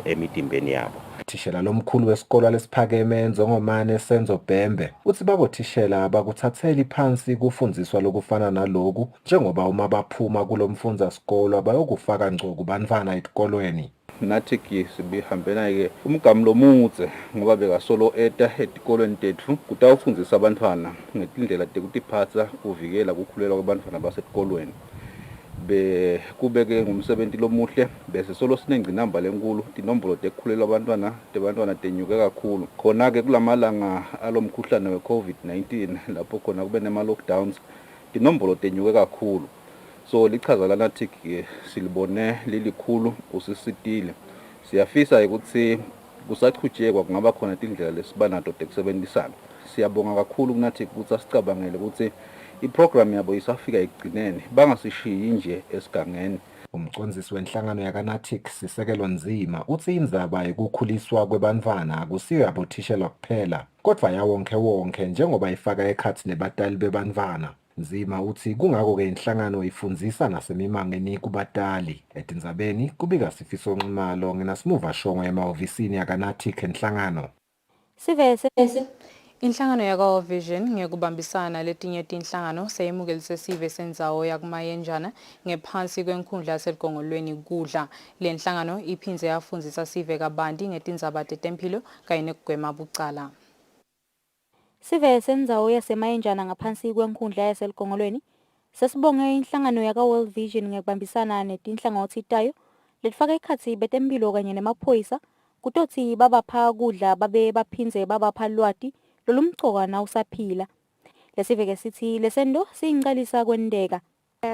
emitimbeni yabo. Thishela lomkhulu wesikolo lesiphakeme Nzongomane Senzo Bhembe uthi babothishela bakuthatheli phansi kufundziswa lokufana naloku njengoba uma baphuma kulomfundza sikolo bayokufaka ngco kubantfwana etikolweni. Nathi sibihambela ke umgamo lomudze ngoba bekasolo etikolweni tethu kutawufundisa abantwana ngetindlela tekutiphatsa kuvikela kukhulelwa kwabantwana basetikolweni. Kubeke ngumsebenzi lomuhle bese solo sinengcinamba lenkulu tinombolo tekukhulelwa abantwana tenyuke kakhulu khona ke kulamalanga alomkhuhlane we-COVID-19 lapho khona kube nema lockdowns tinombolo tenyuke kakhulu. So lichaza lanathi ke silibone lilikhulu usisitile. Siyafisa ukuthi kusachujekwa kungaba khona indlela lesibanato tekusebenzisana. Siyabonga kakhulu kunathi ukuthi asicabangele ukuthi iprogram yabo isafika ekugcineni bangasishiyi nje esigangeni. Umcondzisi wenhlangano yakanaTIC Sisekelo Nzima uthi indzaba yokukhuliswa kwebantfwana akusiyo yabothishela kuphela kodwa yawonke njengoba ifaka ekhatsi nebatali bebantfwana. Nzima uthi kungako ke inhlangano ifundzisa nasemimangeni kubatali. Etindzabeni kubika Sifiso Nxumalo nginasimuva shongo emahhovisini yakanaTIC enhlangano. Sivese inhlangano yaka-World Vision ngekubambisana letinye tinhlangano seyemukelise sive sendzawo yakumayenjana ngephansi kwenkhundla yaseligongolweni kudla. Le nhlangano iphindze yafundzisa sive kabanti ngetindzaba tetemphilo kanye nekugwema bucala. Sive sendzawo yasemayenjana ngaphansi kwenkhundla yaseligongolweni sesibonge inhlangano yaka-World Vision ngekubambisana netinhlangothi tayo letifaka ekhatsi betemphilo kanye nemaphoyisa kutotsi babapha kudla babe baphindze babapha lwati lolumcoka na usaphila. Lesiveke sithi lesendo siyingcalisa kwendeka.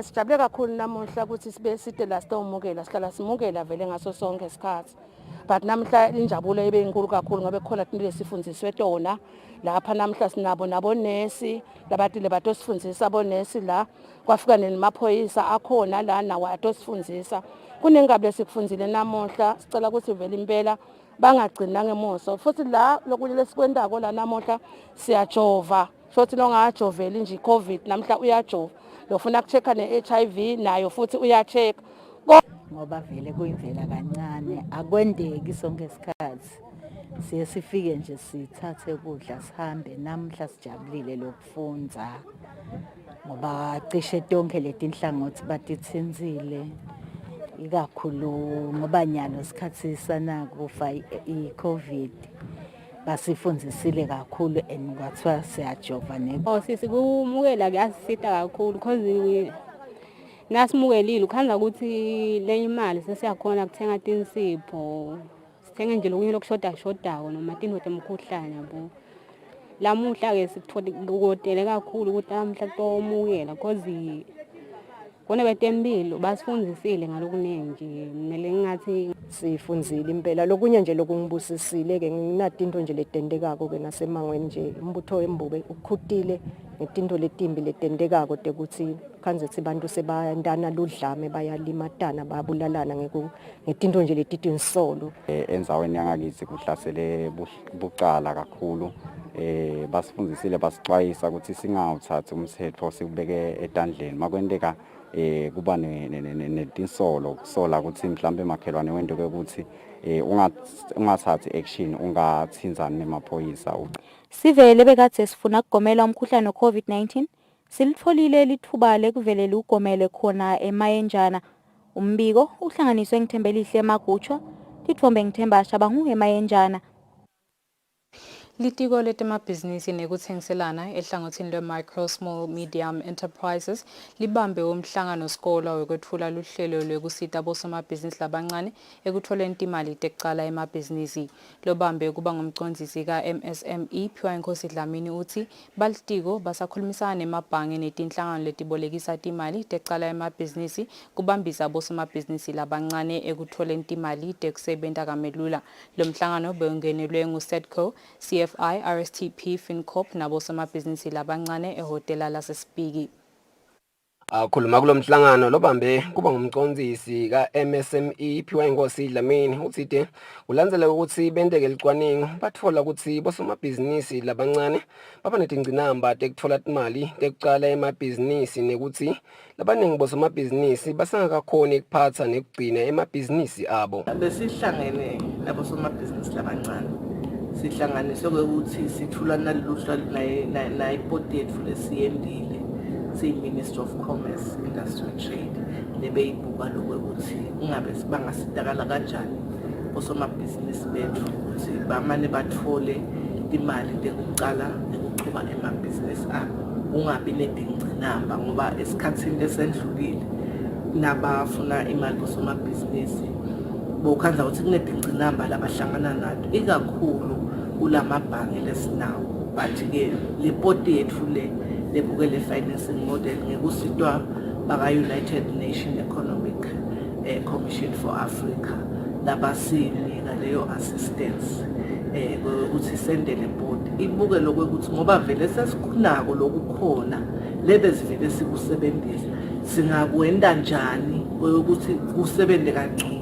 Sijabule kakhulu namuhla ukuthi sibe side la sitawumukela sihlala simukela vele ngaso sonke isikhathi. But namhla injabulo ibe inkulu kakhulu ngoba khona into lesifundiswe tona lapha namhla sinabo nabonesi labatile batosifundisa abonesi la kwafika nemaphoyisa akhona la nawo atosifundisa. Kunengabe lesikufunzile namuhla sicela ukuthi vele impela bangagcina ngemuso futhi la lokunye lesikwendako la namuhla siyajova shothi longajoveli nje iCovid namhla uyajova lofuna kuchecka ne-HIV nayo futhi uyachecka ngoba vele kuyimvela kancane akwendeki sonke isikhathi siye sifike nje sithathe ukudla sihambe. Namhla sijabulile lokufunda ngoba cishe tonke leti nhlangothi batithinzile, ikakhulu ngoba nyalo sikhathi sanakufa i-COVID basifundzisile kakhulu and kwathiwa siyajova sisi kumukela kuyasisita kakhulu because nasimukelile ukhanza ukuthi le imali sesiyakhona kuthenga tinsipho, sithenge nje lokunye lokushoda noma tinto temkhuhlane yabo. Lamuhla-ke sikuthokozele kakhulu ukuthi lamuhla tomukela because kone betempilo basifundisile ngalokuningi. Kumele ngathi sifundzile impela lokunye nje lokungibusisile-ke nginatinto nje letendekako-ke nasemangweni nje umbutho wembube ukhutile ngetinto letimbi letendekako tekuthi khanzethi bantu sebayandana ludlame bayalimatana bayabulalana ngetinto nje letitinsolo. Endzaweni yangakithi kuhlasele bucala kakhulu. Basifundisile basixwayisa ukuthi singawuthathi umthetho sikubeke etandleni makwendeka kuba netinsolo kusola ukuthi mhlambe makhelwane wento ukuthi ungathathi action ungathinzani nemaphoyisa. Sivele bekade sifuna ukugomela umkhuhlane we-COVID-19 silitholile lithuba lekuvelela ugomele khona eMayenjana. Umbiko uhlanganiswe ngithembelihle emagutsha, tithombe ngithemba shabangu eMayenjana. Litiko letemabhizinisi nekuthengiselana ehlangothini lwe-Micro Small Medium Enterprises libambe umhlangano sikolwa wekwethula luhlelo lwekusita abosomabhizinisi labancane ekutholeni imali tekucala emabhizinisi. Lobambe kuba ngumcondzisi ka-MSME Phiwa Inkosi Dlamini uthi balitiko basakhulumisana nemabhange netinhlangano letibolekisa imali tekucala emabhizinisi kubambisa abosomabhizinisi labancane ekutholeni imali tekusebenta kamelula. Lo mhlangano beungenelwe nguSEDCO, CFI, RSTP, FinCorp nabosomabhizinisi labancane ehotela lasesipiki. Akhuluma kulomhlangano lobambe kuba ngumcondzisi ka-MSME Phiwa Inkosi Dlamini uthi kulandzela ukuthi benteke licwaningo batfola ukuthi bosomabhizinisi labancane baba netingcinamba tekutfola imali tekucala emabhizinisi nekuthi labaningi bosomabhizinisi basangakakhoni kuphatsa nekugcina emabhizinisi abo. Besihlangene nabosomabhizinisi labancane sihlanganiswe ukuthi sithula naluluhla nayipoti yethu lesiyendile siyi-Ministry of Commerce, Industry and Trade lebeyibuka lokuthi ungabe bangasitakala kanjani osomabhizinisi bethu ukuthi bamane bathole imali tekucala nekuchuba emabhizinisi abo, ungabi netingcinamba ngoba esikhathini lesendlulile nabafuna imali osomabhizinisi bokhanza ukuthi kunetingcinamba labahlangana nato ikakhulu kulamabhange lesinawo. But-ke lepoti yethu lebukele financing model ngekusitwa baka-United Nations Economic Commission for Africa labasinika leyo assistance ukuthi sende lepoti ibuke lokuthi ngoba vele sesikunako lokukhona lebezivele sikusebenzisa singakwenda njani ukuthi kusebenzele kangcono.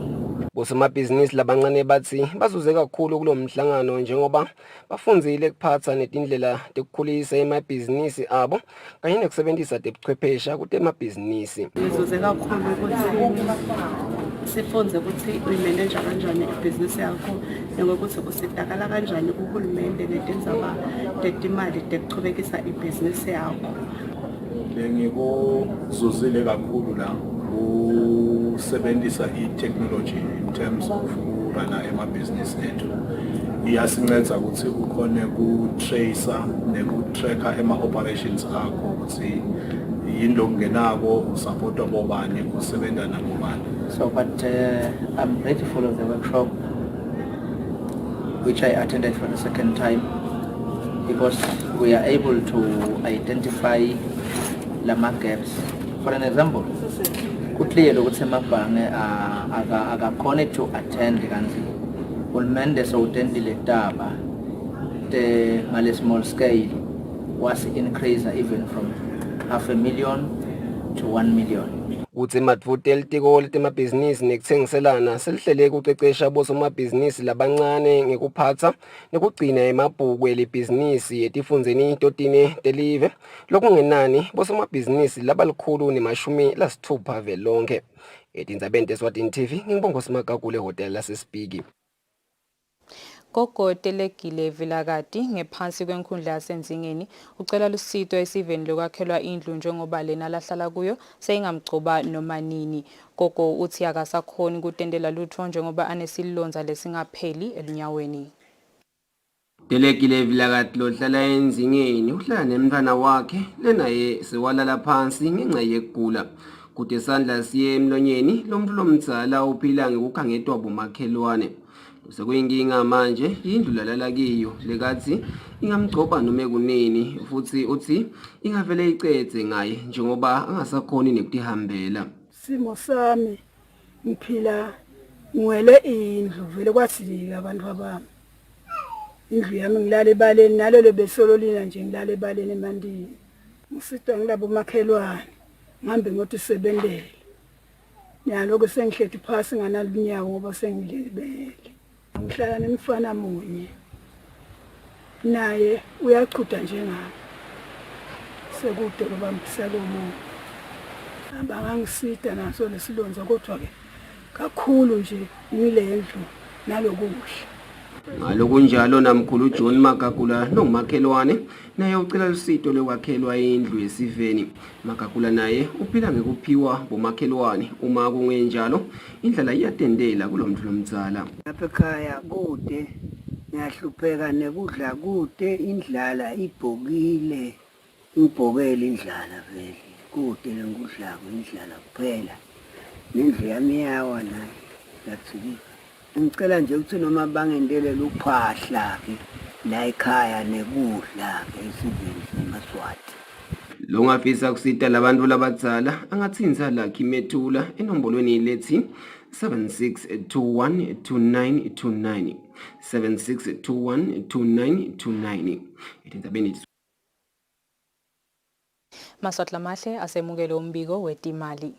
Bosomabhizinisi labancane bathi bazuze kakhulu kulomhlangano njengoba bafundzile kuphatsa netindlela tekukhulisa emabhizinisi abo kanye nekusebentisa tebuchwephesha kutemabhizinisi. Ngizuze kakhulu ukuthi sifunze ukuthi uyimanage kanjani ibhizinisi yakho nokuthi kusitakala kanjani uhulumende netindzaba tetimali tekuchubekisa ibhizinisi yakho. Bengikuzuzile kakhulu la usebenzisa i-technology in terms of urana emabhizinisi ethu. Iyasinceda ukuthi ukhone ku-tracer neku-tracker ema-operations akho ukuthi yini lokungenako usupportwa bobani usebenza nabobani. So but I'm grateful of the workshop which I attended for the second time because we are able to identify lama gaps. For an example, clear ukuthi amabhange akakhona to attend kanti uhulumende sowutendile taba the ngale small scale was increase even from 500,000 to 1 million. Uthi madvuti elitiko letemabhizinisi nekuthengiselana selihlele kucecesha bosomabhizinisi labancane ngekuphatsa nekugcina emabhuku elibhizinisi etifundzeni totine telive lokungenani bosomabhizinisi labalikhulu nemashumi lasithupha velonke. Tindzabeni Eswatini TV ngibonga Simagagule hotel lasesipiki. Gogo Telekile Vilagati ngephansi kwenkhundla yasenzingeni ucela lusito esiveni lokwakhelwa indlu njengoba lena lahlala kuyo seyingamgcoba noma nini. Gogo uthi akasakhoni ukutendela lutho njengoba anesilonza lesingapheli elinyaweni. Telekile Vilagati lohlala enzingeni uhlala nemntwana wakhe lenaye sewalala phansi ngenxa yekugula. Kude isandla siye emlonyeni lomuntu lomdzala uphila ngekukhangetwa bomakhelwane. Sekuyinkinga manje indlu lalala kiyo lekathi ingamgcoba noma kunini futhi uthi ingavele icetse ngaye njengoba angasakhoni nekutihambela. Simo sami ngiphila ngwele indlu vele kwathi abantu abami indlu yami ngilala ebaleni nalelo besololina nje ngilala ebaleni emandini ngisitwa ngilabo makhelwane ngihambe ngothi sebendele naloko sengihlethi phasi nganalunyawo ngoba sengilibele ngihlala nemfana munye naye uyaqhuda njengami sekude ngoba msalomo abangangisida naso lesilonza kodwa ke kakhulu nje ngilendlu nalokuhle. Ngalokunjalo namkhulu John Magagula nomakhelwane naye ucela lusito lokwakhelwa indlu yesiveni. Magagula naye uphila ngekuphiwa bomakhelwane uma kungenjalo indlala iyatendela kulomntu lomdzala. Lapha ekhaya kude ngiyahlupheka nekudla kude indlala ibhokile ibhokele indlala vele kude ngikudlako indlala kuphela nendlu yami yawa nayo yathulika. Ngicela nje ukuthi noma bangendelela uphahla ke la ekhaya nekudla ke esiveni seMaswati. Lo ngafisa kusita labantu labadzala angatsinza lakhe imethula enombolweni lethi 76212929 76212929 Tindzabeni. Maswatla mahle asemukele umbiko wetimali.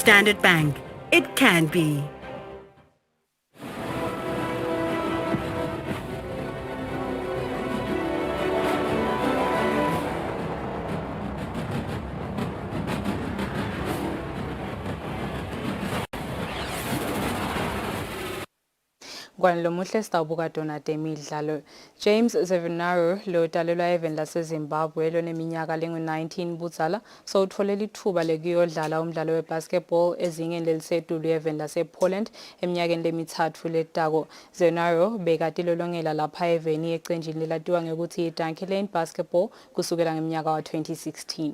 Standard Bank. It can be. Lo muhle sitawubuka Donate imidlalo. James Zevinaro lo dalelwa even laseZimbabwe loneminyaka lengu-19 budzala so utholela ithuba lekuyodlala umdlalo webasketball ezingeni lelisedulu even lasePoland eminyakeni lemithathu letako. Zevinaro bekatilolongela lapha eveni ecenjini lelatiwa ngekuthi Dunkerlane Basketball kusukela ngeminyaka wa 2016.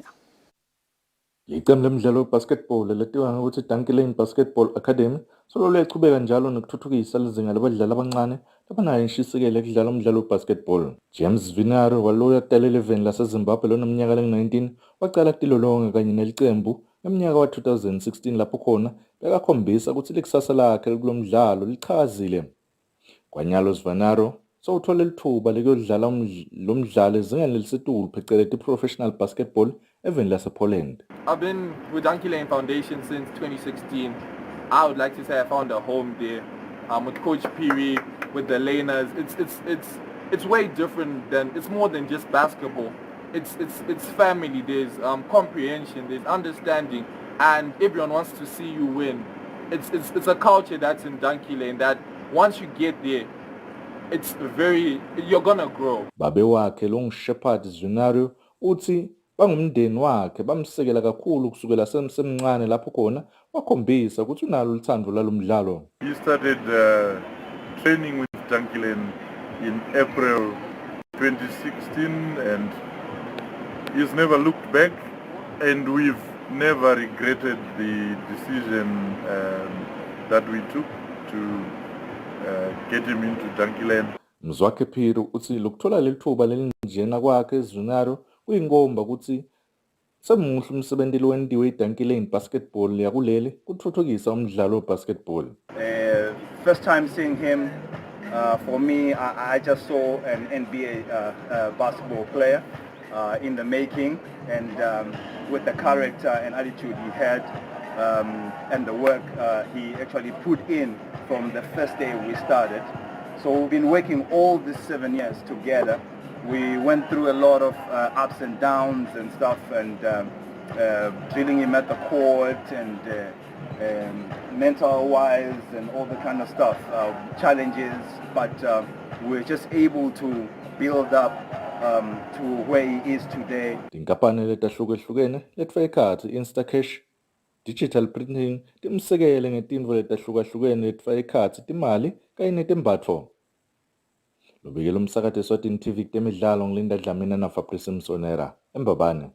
Iqembu lemidlalo webasketball letiwa ngokuthi Tindzaba Basketball Academy solo lechubeka njalo nokuthuthukisa lizinga labadlali abancane labanayo inshisekelo ekudlala umdlalo webasketball. James Vinaro waloya dalela eveni laseZimbabwe loneminyaka lengu-19 waqala ukutilolonga kanye nelicembu ngeminyaka wa 2016 lapho khona bekakhombisa ukuthi likusasa lakhe kulo mdlalo lichazile. Kwanyalo Vinaro so uthole lithuba lekuyodlala lo mdlalo ezingeni lelisetulu phecelezi professional basketball eveni lasePoland. I've been with Dunkerlane Foundation since 2016. I would like to say I found a home there. With Coach Peary, with the laners, it's way different than, it's more than just basketball. It's family. There's comprehension. There's understanding, and everyone wants to see you win. It's a culture that's in Dunkerlane that once you get there, it's you're gonna grow. Babe wakhe lo Shepherd Zunario uthi bangumndeni wakhe bamsekela kakhulu kusukela semncane lapho khona wakhombisa ukuthi unalo uthando lalomdlalo. He started training with Dunkerlane in April 2016 and he's never looked back, and we've never regretted the decision that we took. to get him into Junkie Mzwakhe Phiri uthi lokuthola leli thuba lelinjena kwakhe ezwinaro kuyinkomba ukuthi semuhle umsebenzi lo wenziwe iDunkie Lane basketball yakuleli kuthuthukisa umdlalo webasketball. First time seeing him, for me, I just saw an NBA basketball player in the making, and with the character and attitude he had, and the work he actually put in from the first day we started. So we've been working all these 7 years together. We went through a lot of ups and downs and stuff, and drilling him at the court and mental-wise and all the kind of stuff, challenges, but we're just able to build up to where he is today. Tinkampani letahlukahlukene letfaka ekhatsi Instacash, digital printing, timsekele ngetintfo letahlukahlukene letfaka ekhatsi timali kanye netembatfo. Lobikela umsakathi Eswatini TV temidlalo ngilinda Dlamini na Fabrice Msonera embabane.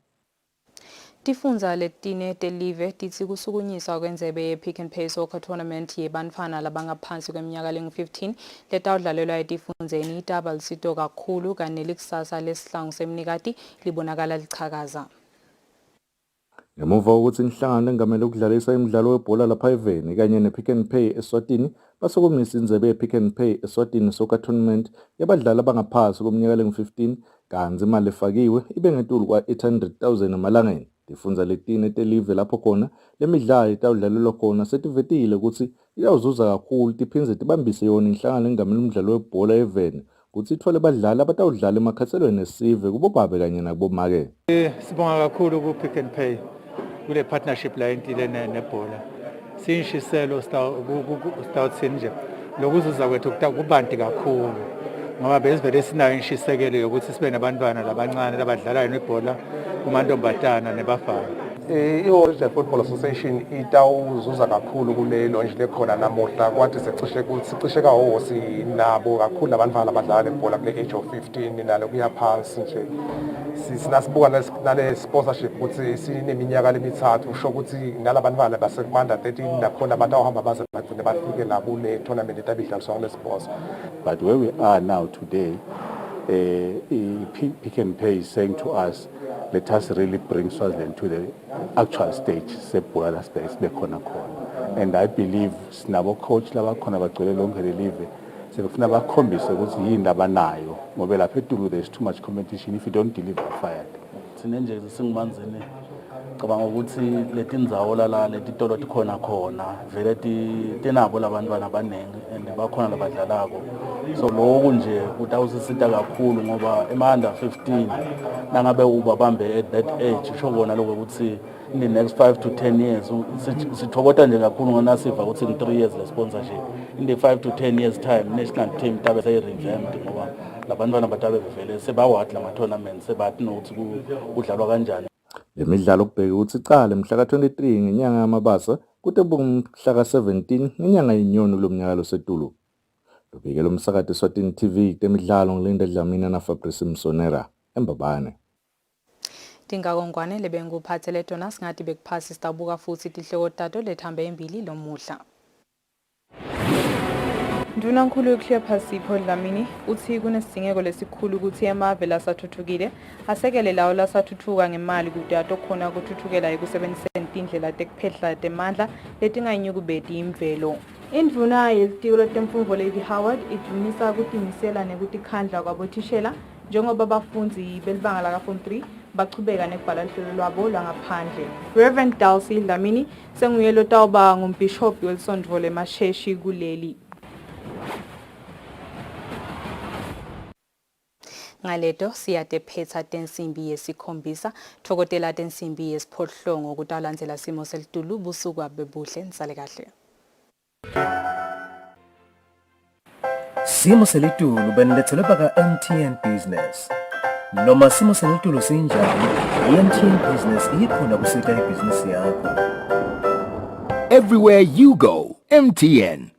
Tifundza letine telive titsi kusukunyiswa kwendzebe ye-Pick and Pay Soccer Tournament yebantfana labangaphansi kweminyaka lengu-15 letawudlalelwa etifundzeni itaba lisito kakhulu kanye nelikusasa lesihlangu semnikati libonakala lichakaza. Ngemuva ukuthi inhlangano engamele ukudlalisa imidlalo webhola lapha eveni kanye ne-Pick and Pay Eswatini basokumisa indzebe ye-Pick and Pay Eswatini Soccer Tournament yabadlali abangaphansi kweminyaka lengu-15 kanti imali efakiwe ibe ngetulu kwa-800,000 emalangeni. Tifundza letine telive lapho khona lemidlalo itawudlalelwa khona setivetile ukuthi iyawuzuza kakhulu tiphindze tibambise yona inhlangano engamele umdlalo webhola eveni ukuthi ithole badlali abatawudlala emakhatselweni esive kubobabe kanye nakubomake. Sibonga kakhulu ku Pick and Pay kule partnership la intile nebhola. Sinshiselo stawuthini nje lokuzuza kwethu kubanti kakhulu ngoba bezivele sinayo inshisekelo yokuthi sibe nabantwana labancane labadlalayo nebhola kumantombazana nebafana. I-Origin Football Association itawuzuza kakhulu kule launch lekhona namuhla kwathi sicishe kahosi nabo kakhulu abantwana abadlala ibhola kule age of 15 nalo kuya phansi nje. Sinasibuka nale sponsorship ukuthi sineminyaka lemithathu usho ukuthi nalabantwana basekwanda 13 nakhona batawuhamba baze bagcine bafike la kule tournament etabidlaliswa ngale sponsor. But where we are now today, Pick and Pay is saying to us, let us really bring Swaziland to the actual stage, sebhola space bekhona khona. And I believe sinabo coach laba khona bagcwele lonke lelive sebefuna bakhombise ukuthi yini abanayo ngoba lapha eTulu there's too much competition. If you don't deliver, fired. Sine nje singimanzini cabanga ukuthi letindzawo la letitolo tikhona khona vele tinabo labantwana abanengi and bakhona labadlalako. So lokho nje kutawusisita kakhulu ngoba ema-under 15 nangabe ubabambe at that age usho kona lokho ukuthi in the next 5 to 10 years sithokota nje kakhulu ngona siva ukuthi in 3 years le sponsorship in the 5 to 10 years time national team tabe seyi-revamped ngoba labantwana batabe bevele sebawadi lama-tournament sebathi nokuthi kudlalwa kanjani. Le midlalo kubheke ukuthi icala mhla ka-23 ngenyanga yamabasa kude mhla ka-17 ngenyanga yenyoni kulomnyaka losetulu. Lobikela umsakathi Eswatini TV temidlalo ngilinda Dlamini na Fabrice Msonera embabane. Tingakongwane lebenguphathele tona singathi bekuphasi sitabuka futhi tihloko tato lethambe embili lomuhla. Ndunankulu uCleopas Sipho Dlamini uthi kunesidingeko lesikhulu ukuthi emave lasathuthukile asekele lawo lasathuthuka ngemali kude atokhona ukuthuthukela ekusebenziseni indlela tekuphehla temandla letinganyukubeti imvelo. Indvuna yezitiko letemfundvo Lady Howard idumisa kutimisela nekutikhandla kwabothishela njengoba abafunzi belibanga laka form 3 bachubeka nekubhala lihlelo lwabo langaphandle. Reverend Dalcy Dlamini senguye lotawuba ngumbishop welsondvo lemasheshi kuleli. Ngaleto siyatephetsa tensimbi yesikhombisa thokotela tensimbi yesiphohlongo kutalandzela simo selitulu busuku abebuhle nisale kahle. Simo selitulu benilethelwe baka MTN Business. Noma simo selitulu sinjani, MTN Business ikhona kusita ibhizinisi yakho. Everywhere you go, MTN.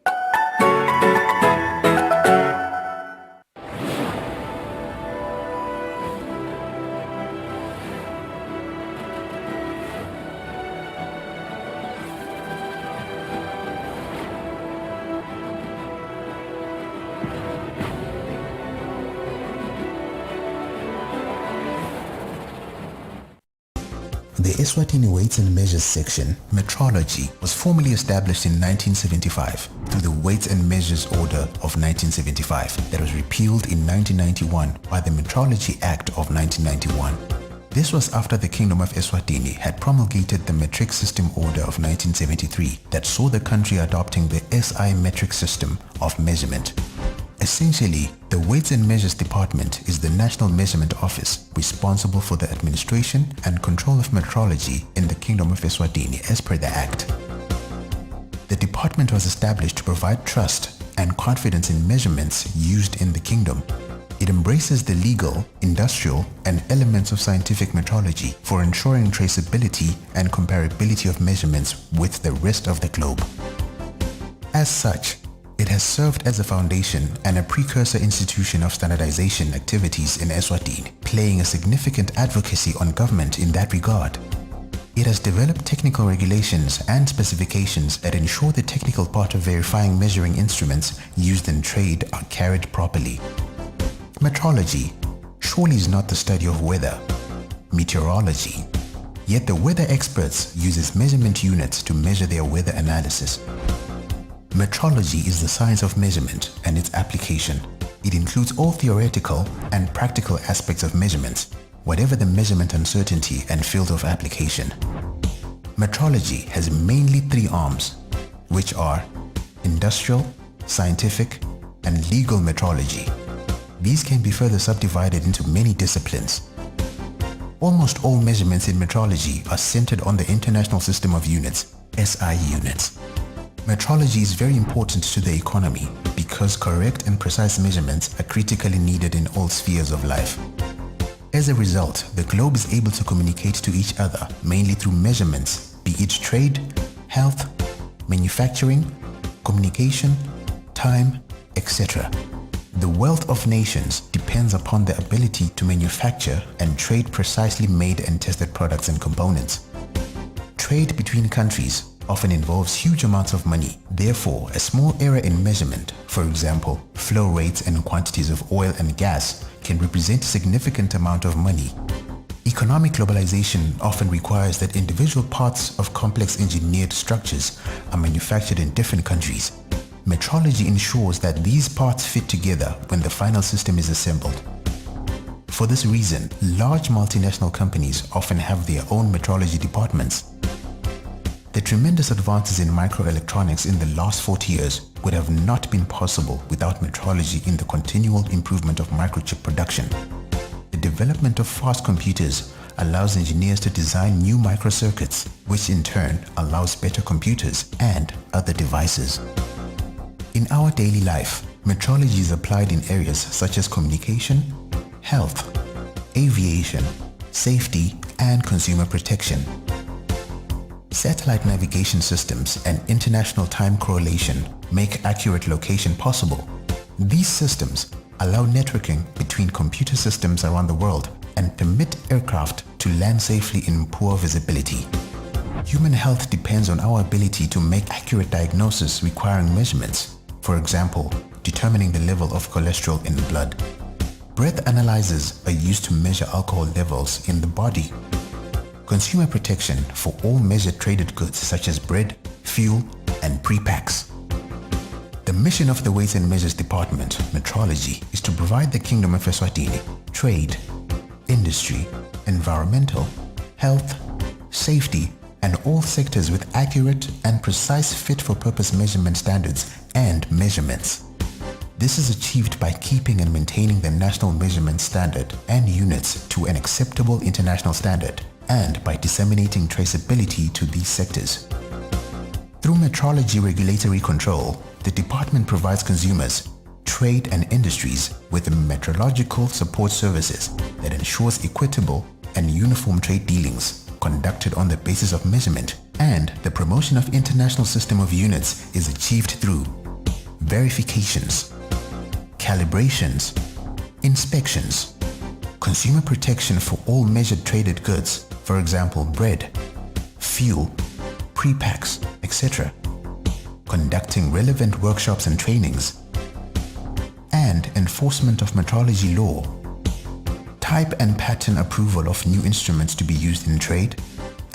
Eswatini Weights and Measures section, metrology, was formally established in 1975 through the Weights and Measures Order of 1975 that was repealed in 1991 by the Metrology Act of 1991. This was after the Kingdom of Eswatini had promulgated the Metric System Order of 1973 that saw the country adopting the SI metric system of measurement. Essentially, the Weights and Measures Department is the National Measurement Office responsible for the administration and control of metrology in the Kingdom of Eswatini as per the Act. The department was established to provide trust and confidence in measurements used in the kingdom. It embraces the legal, industrial, and elements of scientific metrology for ensuring traceability and comparability of measurements with the rest of the globe. As such, it has served as a foundation and a precursor institution of standardization activities in Eswatini, playing a significant advocacy on government in that regard. It has developed technical regulations and specifications that ensure the technical part of verifying measuring instruments used in trade are carried properly. Metrology surely is not the study of weather, meteorology. Yet the weather experts use measurement units to measure their weather analysis. Metrology is the science of measurement and its application. It includes all theoretical and practical aspects of measurements, whatever the measurement uncertainty and field of application. Metrology has mainly three arms, which are industrial, scientific, and legal metrology. These can be further subdivided into many disciplines. Almost all measurements in metrology are centered on the International System of Units, SI units. Metrology is very important to the economy because correct and precise measurements are critically needed in all spheres of life. As a result, the globe is able to communicate to each other mainly through measurements, be it trade, health, manufacturing, communication, time, etc. The wealth of nations depends upon the ability to manufacture and trade precisely made and tested products and components. Trade between countries often involves huge amounts of money. Therefore, a small error in measurement, for example, flow rates and quantities of oil and gas, can represent a significant amount of money. Economic globalization often requires that individual parts of complex engineered structures are manufactured in different countries. Metrology ensures that these parts fit together when the final system is assembled. For this reason, large multinational companies often have their own metrology departments. The tremendous advances in microelectronics in the last 40 years would have not been possible without metrology in the continual improvement of microchip production. The development of fast computers allows engineers to design new microcircuits, which in turn allows better computers and other devices. In our daily life, metrology is applied in areas such as communication, health, aviation, safety, and consumer protection. Satellite navigation systems and international time correlation make accurate location possible. These systems allow networking between computer systems around the world and permit aircraft to land safely in poor visibility. Human health depends on our ability to make accurate diagnosis requiring measurements. For example, determining the level of cholesterol in the blood. Breath analyzers are used to measure alcohol levels in the body. Consumer protection for all measured traded goods such as bread, fuel, and pre-packs. The mission of the Weights and Measures Department, Metrology, is to provide the Kingdom of Eswatini trade, industry, environmental, health, safety, and all sectors with accurate and precise fit-for-purpose measurement standards and measurements. This is achieved by keeping and maintaining the national measurement standard and units to an acceptable international standard, and by disseminating traceability to these sectors. Through metrology regulatory control, the department provides consumers, trade and industries with metrological support services that ensures equitable and uniform trade dealings conducted on the basis of measurement, and the promotion of international system of units is achieved through verifications, calibrations, inspections, consumer protection for all measured traded goods, for example bread, fuel, pre-packs, etc., conducting relevant workshops and trainings, and enforcement of metrology law, type and pattern approval of new instruments to be used in trade,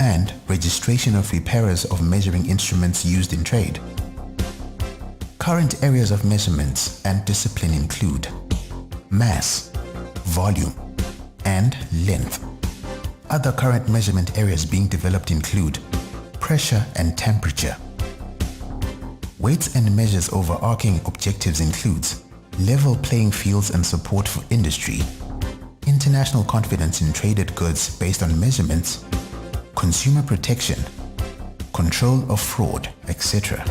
and registration of repairers of measuring instruments used in trade. Current areas of measurements and discipline include mass, volume, and length. Other current measurement areas being developed include pressure and temperature. Weights and measures overarching objectives includes level playing fields and support for industry, international confidence in traded goods based on measurements, consumer protection, control of fraud, etc.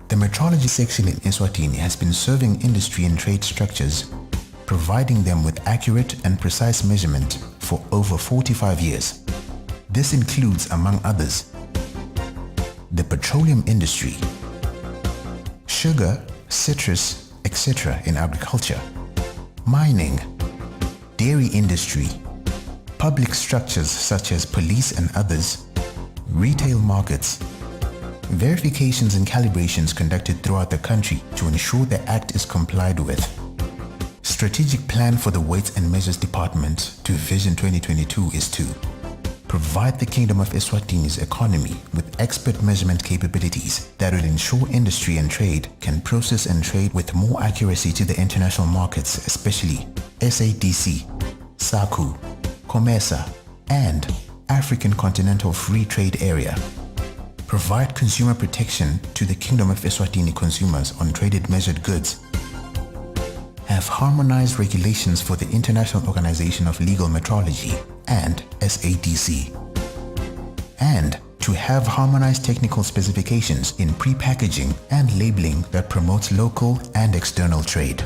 The metrology section in Eswatini has been serving industry and trade structures, providing them with accurate and precise measurement for over 45 years. This includes, among others, the petroleum industry, sugar, citrus, etc. in agriculture, mining, dairy industry, public structures such as police and others, retail markets, verifications and calibrations conducted throughout the country to ensure the Act is complied with. Strategic plan for the Weights and Measures Department to Vision 2022 is to provide the Kingdom of Eswatini's economy with expert measurement capabilities that will ensure industry and trade can process and trade with more accuracy to the international markets, especially SADC, SACU, COMESA, and African Continental Free Trade Area. Provide consumer protection to the Kingdom of Eswatini consumers on traded measured goods. Have harmonized regulations for the International Organization of Legal Metrology and SADC. And to have harmonized technical specifications in pre-packaging and labeling that promotes local and external trade.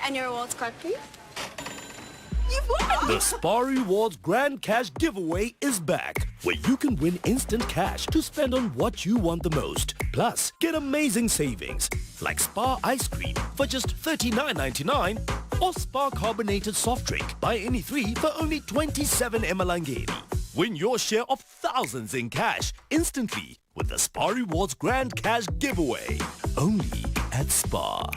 And your awards card, please. The Spar Rewards Grand Cash Giveaway is back, where you can win instant cash to spend on what you want the most. Plus, get amazing savings, like Spar Ice Cream for just $39.99 or Spar Carbonated Soft Drink. Buy any 3 for only 27 emalangeni. Win your share of thousands in cash instantly with the Spar Rewards Grand Cash Giveaway. Only at Spar.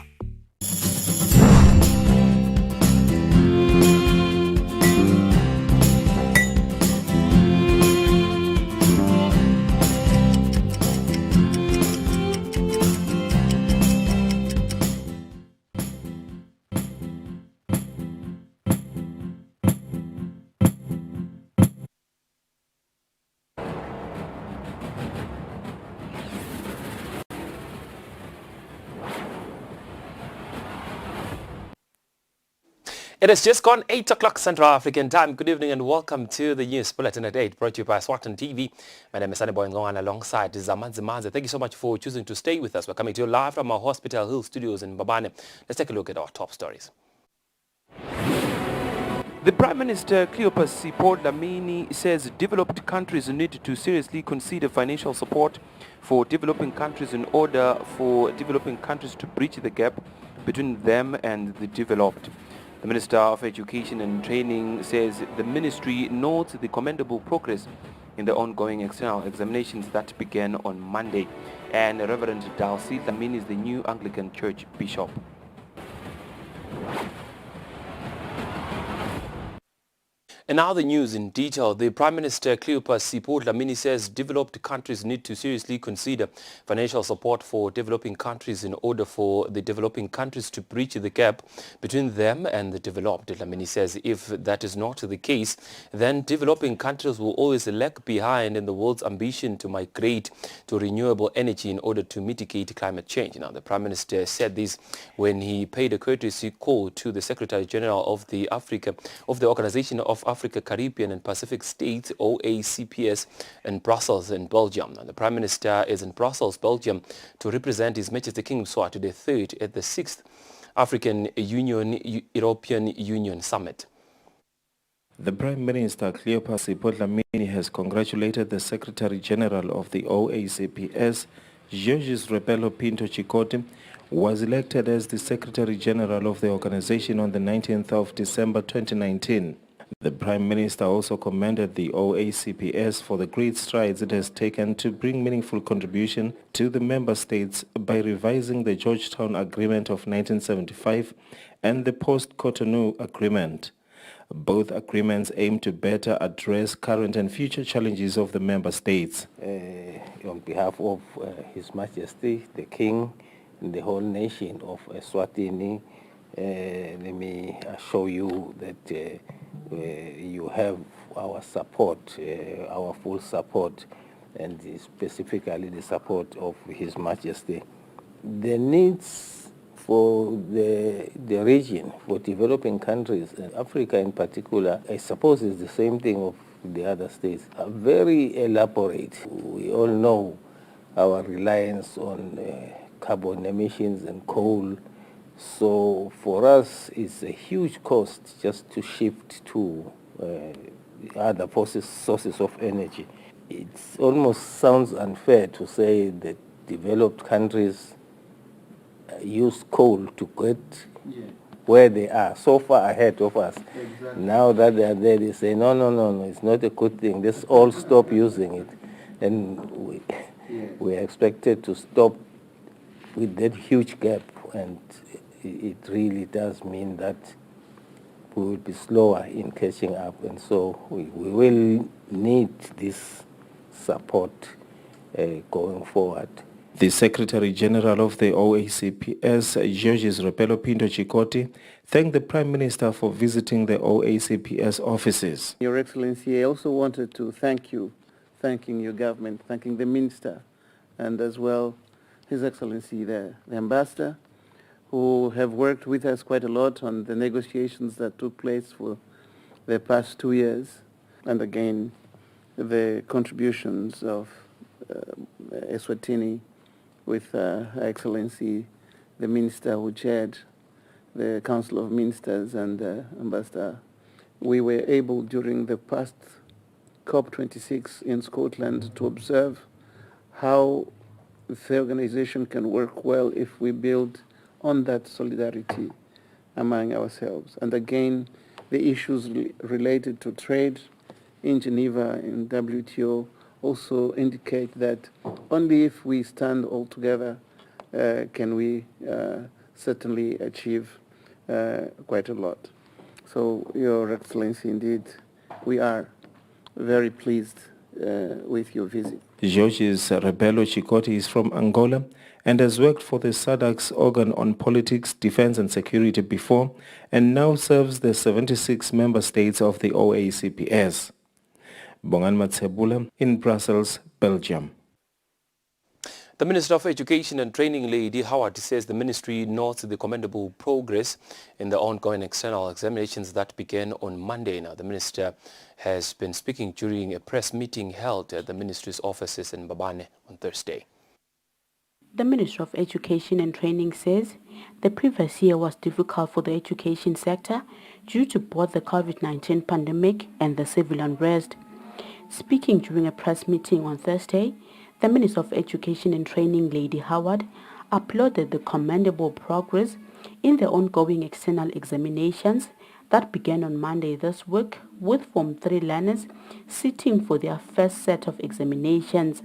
It has just gone 8 o'clock Central African time. Good evening and welcome to the News Bulletin at 8, brought to you by Eswatini TV. My name is Saneboy Ngongana alongside Zamanzi Manze. Thank you so much for choosing to stay with us. We're coming to you live from our Hospital Hill studios in Mbabane. Let's take a look at our top stories. The Prime Minister Cleopas Sipho Dlamini says developed countries need to seriously consider financial support for developing countries in order for developing countries to bridge the gap between them and the developed. The Minister of Education and Training says the ministry notes the commendable progress in the ongoing external examinations that began on Monday. And Reverend Dalcy Dlamini is the new Anglican Church Bishop. And now the news in detail. The Prime Minister Cleopas Sipho Dlamini says developed countries need to seriously consider financial support for developing countries in order for the developing countries to bridge the gap between them and the developed. Dlamini says if that is not the case, then developing countries will always lag behind in the world's ambition to migrate to renewable energy in order to mitigate climate change. Now, the Prime Minister said this when he paid a courtesy call to the Secretary General of the Organization of Africa, Caribbean and Pacific States, OACPS, in Brussels in Belgium. And the Prime Minister is in Brussels, Belgium, to represent His Majesty King Mswati III at the 6th African Union European Union Summit. The Prime Minister Cleopas Sipho Dlamini has congratulated the Secretary General of the OACPS, Georges Repello Pinto Chikoti, who was elected as the Secretary General of the organization on the 19th of December 2019. The Prime Minister also commended the OACPS for the great strides it has taken to bring meaningful contribution to the member states by revising the Georgetown Agreement of 1975 and the post-Cotonou Agreement. Both agreements aim to better address current and future challenges of the member states. On behalf of His Majesty, the King, and the whole nation of Eswatini, let me assure you that you have our support, our full support, and specifically the support of His Majesty. The needs for the region, for developing countries, Africa in particular, I suppose is the same thing of the other states, are very elaborate. We all know our reliance on carbon emissions and coal. So for us, it's a huge cost just to shift to other sources of energy. It almost sounds unfair to say that developed countries use coal to get where they are, so far ahead of us. Exactly. Now that they are there, they say, no, it's not a good thing. Let's all stop using it. And we are expected to stop with that huge gap, and it really does mean that we will be slower in catching up, and so we will need this support going forward. The Secretary General of the OACPS, Georges Repelo Pinto Chikoti, thanked the Prime Minister for visiting the OACPS offices. Your Excellency, I also wanted to thank you, thanking your government, thanking the Minister, and as well His Excellency the Ambassador, who have worked with us quite a lot on the negotiations that took place for the past 2 years, and again the contributions of Eswatini with Her Excellency the Minister who chaired the Council of Ministers and Ambassador. We were able during the past COP26 in Scotland to observe how the organization can work well if we build on that solidarity among ourselves. And again, the issues related to trade in Geneva, in WTO, also indicate that only if we stand all together can we certainly achieve quite a lot. So, Your Excellency, indeed, we are very pleased with your visit. Georges Repelo Chikoti is from Angola and has worked for the SADC's organ on politics, defense and security before, and now serves the 76 member states of the OACPS. Bongan Matsebula in Brussels, Belgium. The Minister of Education and Training, Lady Howard, says the ministry notes the commendable progress in the ongoing external examinations that began on Monday. Now, the minister has been speaking during a press meeting held at the ministry's offices in Mbabane on Thursday. The Minister of Education and Training says the previous year was difficult for the education sector due to both the COVID-19 pandemic and the civil unrest. Speaking during a press meeting on Thursday, the Minister of Education and Training, Lady Howard, applauded the commendable progress in the ongoing external examinations that began on Monday this week, with Form 3 learners sitting for their first set of examinations.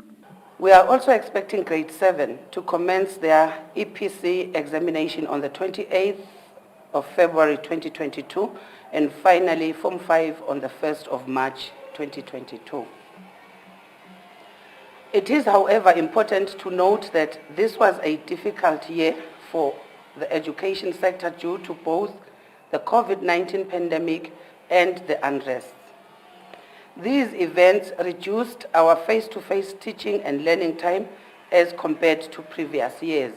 We are also expecting Grade 7 to commence their EPC examination on the 28th of February 2022, and finally Form 5 on the 1st of March 2022. It is, however, important to note that this was a difficult year for the education sector due to both the COVID-19 pandemic and the unrest. These events reduced our face-to-face teaching and learning time as compared to previous years.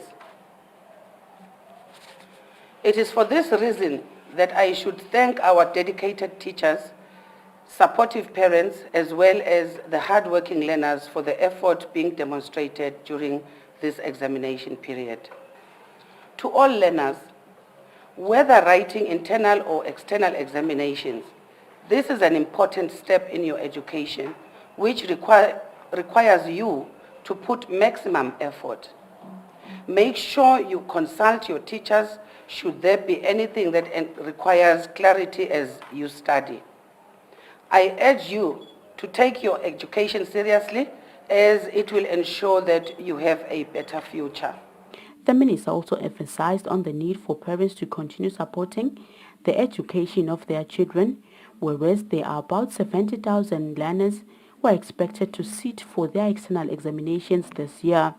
It is for this reason that I should thank our dedicated teachers, supportive parents, as well as the hard-working learners for the effort being demonstrated during this examination period. To all learners, whether writing internal or external examinations, this is an important step in your education, which requires you to put maximum effort. Make sure you consult your teachers should there be anything that requires clarity as you study. I urge you to take your education seriously, as it will ensure that you have a better future. The minister also emphasized on the need for parents to continue supporting the education of their children, whereas there are about 70,000 learners who are expected to sit for their external examinations this year.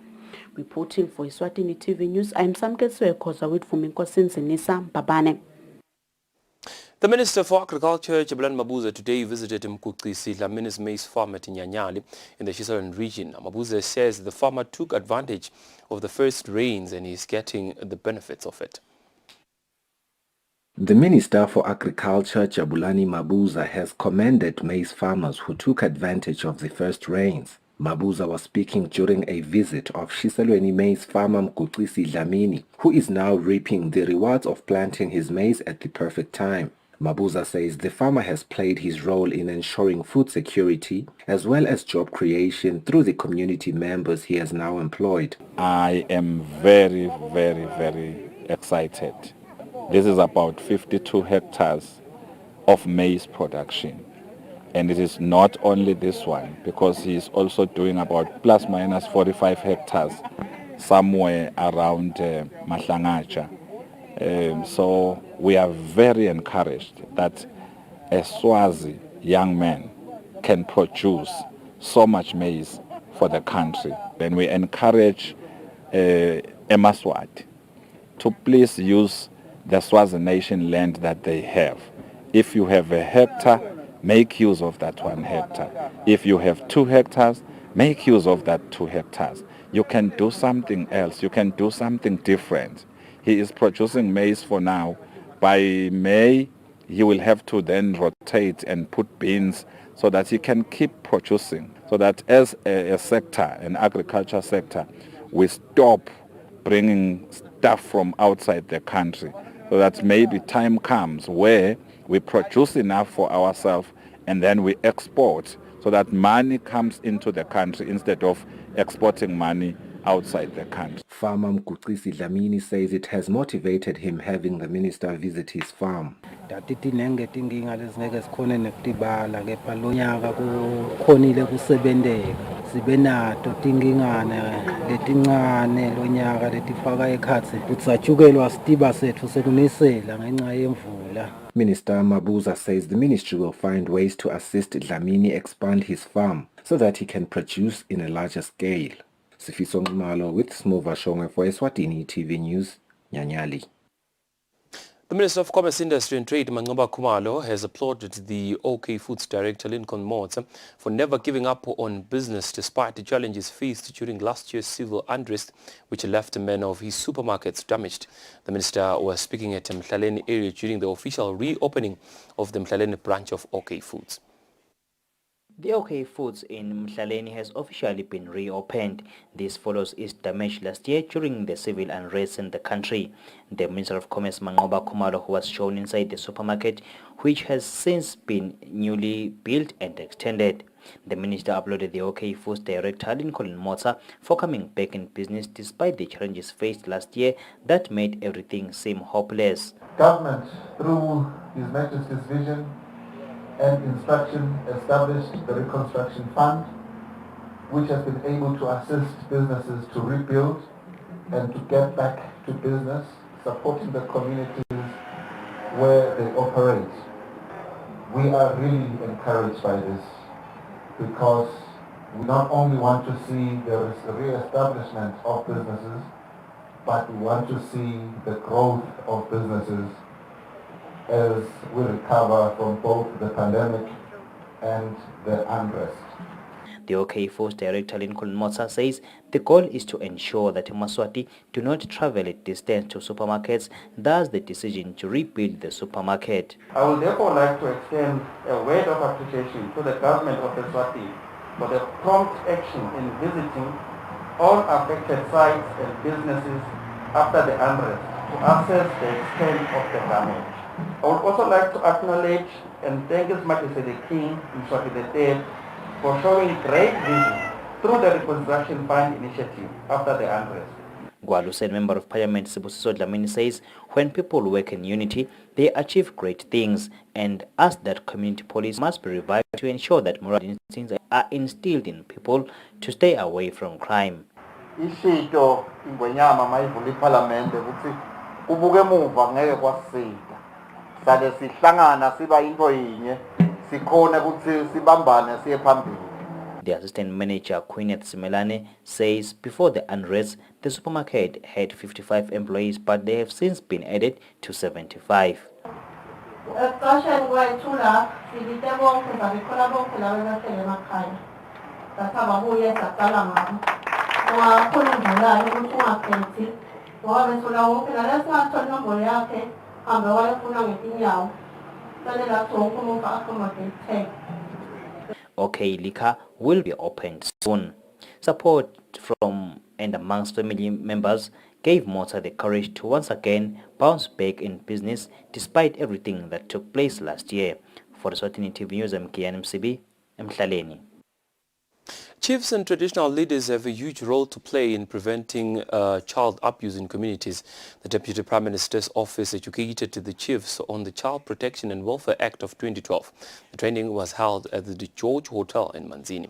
Reporting for Eswatini TV News, I am Samketswe Koza with Fuminkosin Sinisa Babane. The Minister for Agriculture, Jabulani Mabuza, today visited Mkuxisi Dlamini's maize farm at Nyanyali in the Shiselweni region. Mabuza says the farmer took advantage of the first rains and is getting the benefits of it. The Minister for Agriculture, Jabulani Mabuza, has commended maize farmers who took advantage of the first rains. Mabuza was speaking during a visit of Shiselweni maize farmer Mkuxisi Dlamini, who is now reaping the rewards of planting his maize at the perfect time. Mabuza says the farmer has played his role in ensuring food security as well as job creation through the community members he has now employed. I am very, very, very excited. This is about 52 hectares of maize production. And it is not only this one, because he is also doing about plus minus 45 hectares somewhere around Mahlangacha. So we are very encouraged that a Swazi young man can produce so much maize for the country. Then we encourage Emaswati to please use the Swazi nation land that they have. If you have a hectare, make use of that 1 hectare. If you have 2 hectares, make use of that 2 hectares. You can do something else. You can do something different. He is producing maize for now. By May, he will have to then rotate and put beans so that he can keep producing. So that as a sector, an agriculture sector, we stop bringing stuff from outside the country. So that maybe time comes where we produce enough for ourselves and then we export so that money comes into the country instead of exporting money outside the country. Farmer Mkuxisi Dlamini says it has motivated him having the minister visit his farm. Sibenato tingingane letincane lonyaka letifaka ekhatsi kutsatshukelwa sitiba setfu sekunisela ngenxa yemvula. Minister Mabuza says the ministry will find ways to assist Dlamini expand his farm so that he can produce in a larger scale. Sifiso Ngumalo with Smuva Shongwe for Eswatini TV News, Nyanyali. The Minister of Commerce, Industry and Trade, Mangoba Khumalo, has applauded the OK Foods Director, Lincoln Motsa, for never giving up on business despite the challenges faced during last year's civil unrest, which left many of his supermarkets damaged. The Minister was speaking at Mhlaleni area during the official reopening of the Mhlaleni branch of OK Foods. The OK Foods in Mhlaleni has officially been reopened. This follows its damage last year during the civil unrest in the country. The Minister of Commerce, Mangoba Khumalo, who was shown inside the supermarket, which has since been newly built and extended. The Minister applauded the OK Foods Director, Lincoln Motsa, for coming back in business despite the challenges faced last year that made everything seem hopeless. Government, through His Majesty's vision and instruction, established the Reconstruction Fund, which has been able to assist businesses to rebuild and to get back to business, supporting the communities where they operate. We are really encouraged by this because we not only want to see the re-establishment of businesses, but we want to see the growth of businesses as we recover from both the pandemic and the unrest. The OK Foods Director Lincoln Motsa says the goal is to ensure that Maswati do not travel a distance to supermarkets, thus the decision to rebuild the supermarket. I would therefore like to extend a word of appreciation to the government of Eswatini for the prompt action in visiting all affected sites and businesses after the unrest to assess the extent of the damage. I would also like to acknowledge and thank His Majesty the King, Mswati III, for showing great vision through the Reconstruction Fund initiative after the unrest. Gwalusen Member of Parliament Sibusiso Dlamini says when people work in unity, they achieve great things and asked that community police must be revived to ensure that moral instincts are instilled in people to stay away from crime. Ishito ingwenyama mayivula iParliament ukuthi ubuke emuva ngeke kwasida. Sale sihlangana siba into yinye sikhona ukuthi sibambane siye phambili. The assistant manager, Queenet Simelane, says before the unrest, the supermarket had 55 employees, but they have since been added to 75. OK Liquor will be opened soon. Support from and amongst family members gave Mota the courage to once again bounce back in business despite everything that took place last year. For the Eswatini TV News, I'm Kian MCB, Mhlaleni. Chiefs and traditional leaders have a huge role to play in preventing child abuse in communities. The Deputy Prime Minister's office educated the chiefs on the Child Protection and Welfare Act of 2012. The training was held at the George Hotel in Manzini.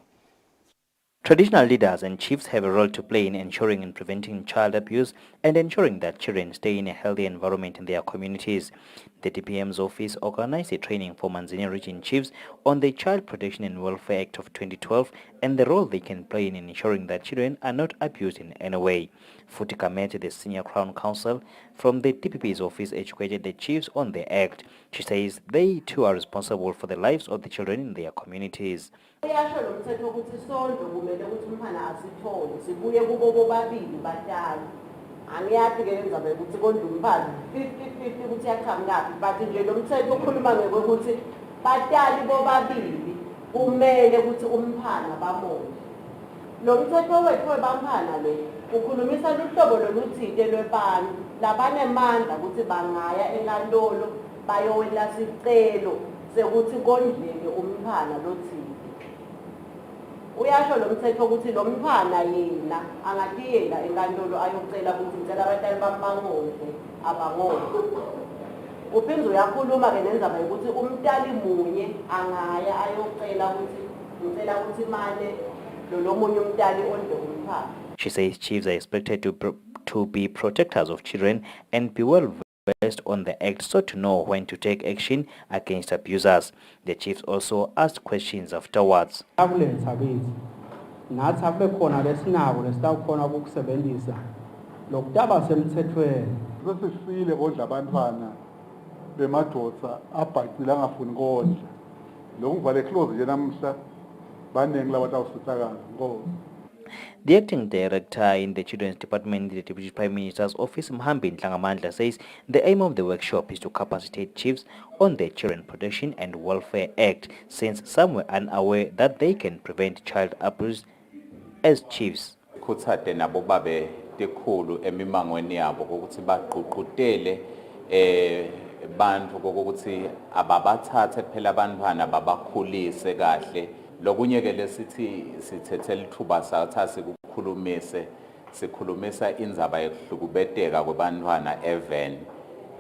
Traditional leaders and chiefs have a role to play in ensuring and preventing child abuse and ensuring that children stay in a healthy environment in their communities. The DPM's office organized a training for Manzini region chiefs on the Child Protection and Welfare Act of 2012 and the role they can play in ensuring that children are not abused in any way. Futika met the Senior Crown Counsel from the DPP's office educated the chiefs on the act. She says they too are responsible for the lives of the children in their communities. Angiyathi ke ngizabe ukuthi kondla umphathi 50-50 ukuthi yaqhamukaphi but nje lo mthetho ukhuluma ngokuthi batali bobabili kumele ukuthi umphana bamondle. Lo mthetho wethu webamphana le ukhulumisa luhlobo loluthile lwebantu labanemandla ukuthi bangaya enkantolo bayowela sicelo sekuthi kondleke umphana lothile. Uyasho lo mthetho ukuthi lo mphana yena angatiyela enkantolo ayocela ukuthi ngicela abatali bamangondle abangondle. Uphinde uyakhuluma ke nenzaba ukuthi umtali munye angaya ayocela ukuthi ngicela ukuthi manje lo munye umtali ondle umphana. She says chiefs are expected to be protectors of children and be well versed on the act so to know when to take action against abusers. The chiefs also asked questions afterwards. Nathi akube khona lesinabo lesitawukhona ukukusebenzisa lokudaba semthethweni bese sifile kodla abantwana bemadoda abhacile angafuni kodla lo ngivale close nje namhla baningi labatawusithakala ngoba. The acting director in the Children's Department, the Deputy Prime Minister's Office, Mhambi Ntlangamandla, says the aim of the workshop is to capacitate chiefs on the Children Protection and Welfare Act, since some were unaware that they can prevent child abuse as chiefs. Kutsate nabo babe tekhulu emimangweni yabo ukuthi baqhuqutele bantu ukuthi ababathathe phela abantwana babakhulise kahle. Lokunye ke lesithi sithethela ithuba sathi sikhulumisa indzaba yokuhlukubeteka kwabantwana even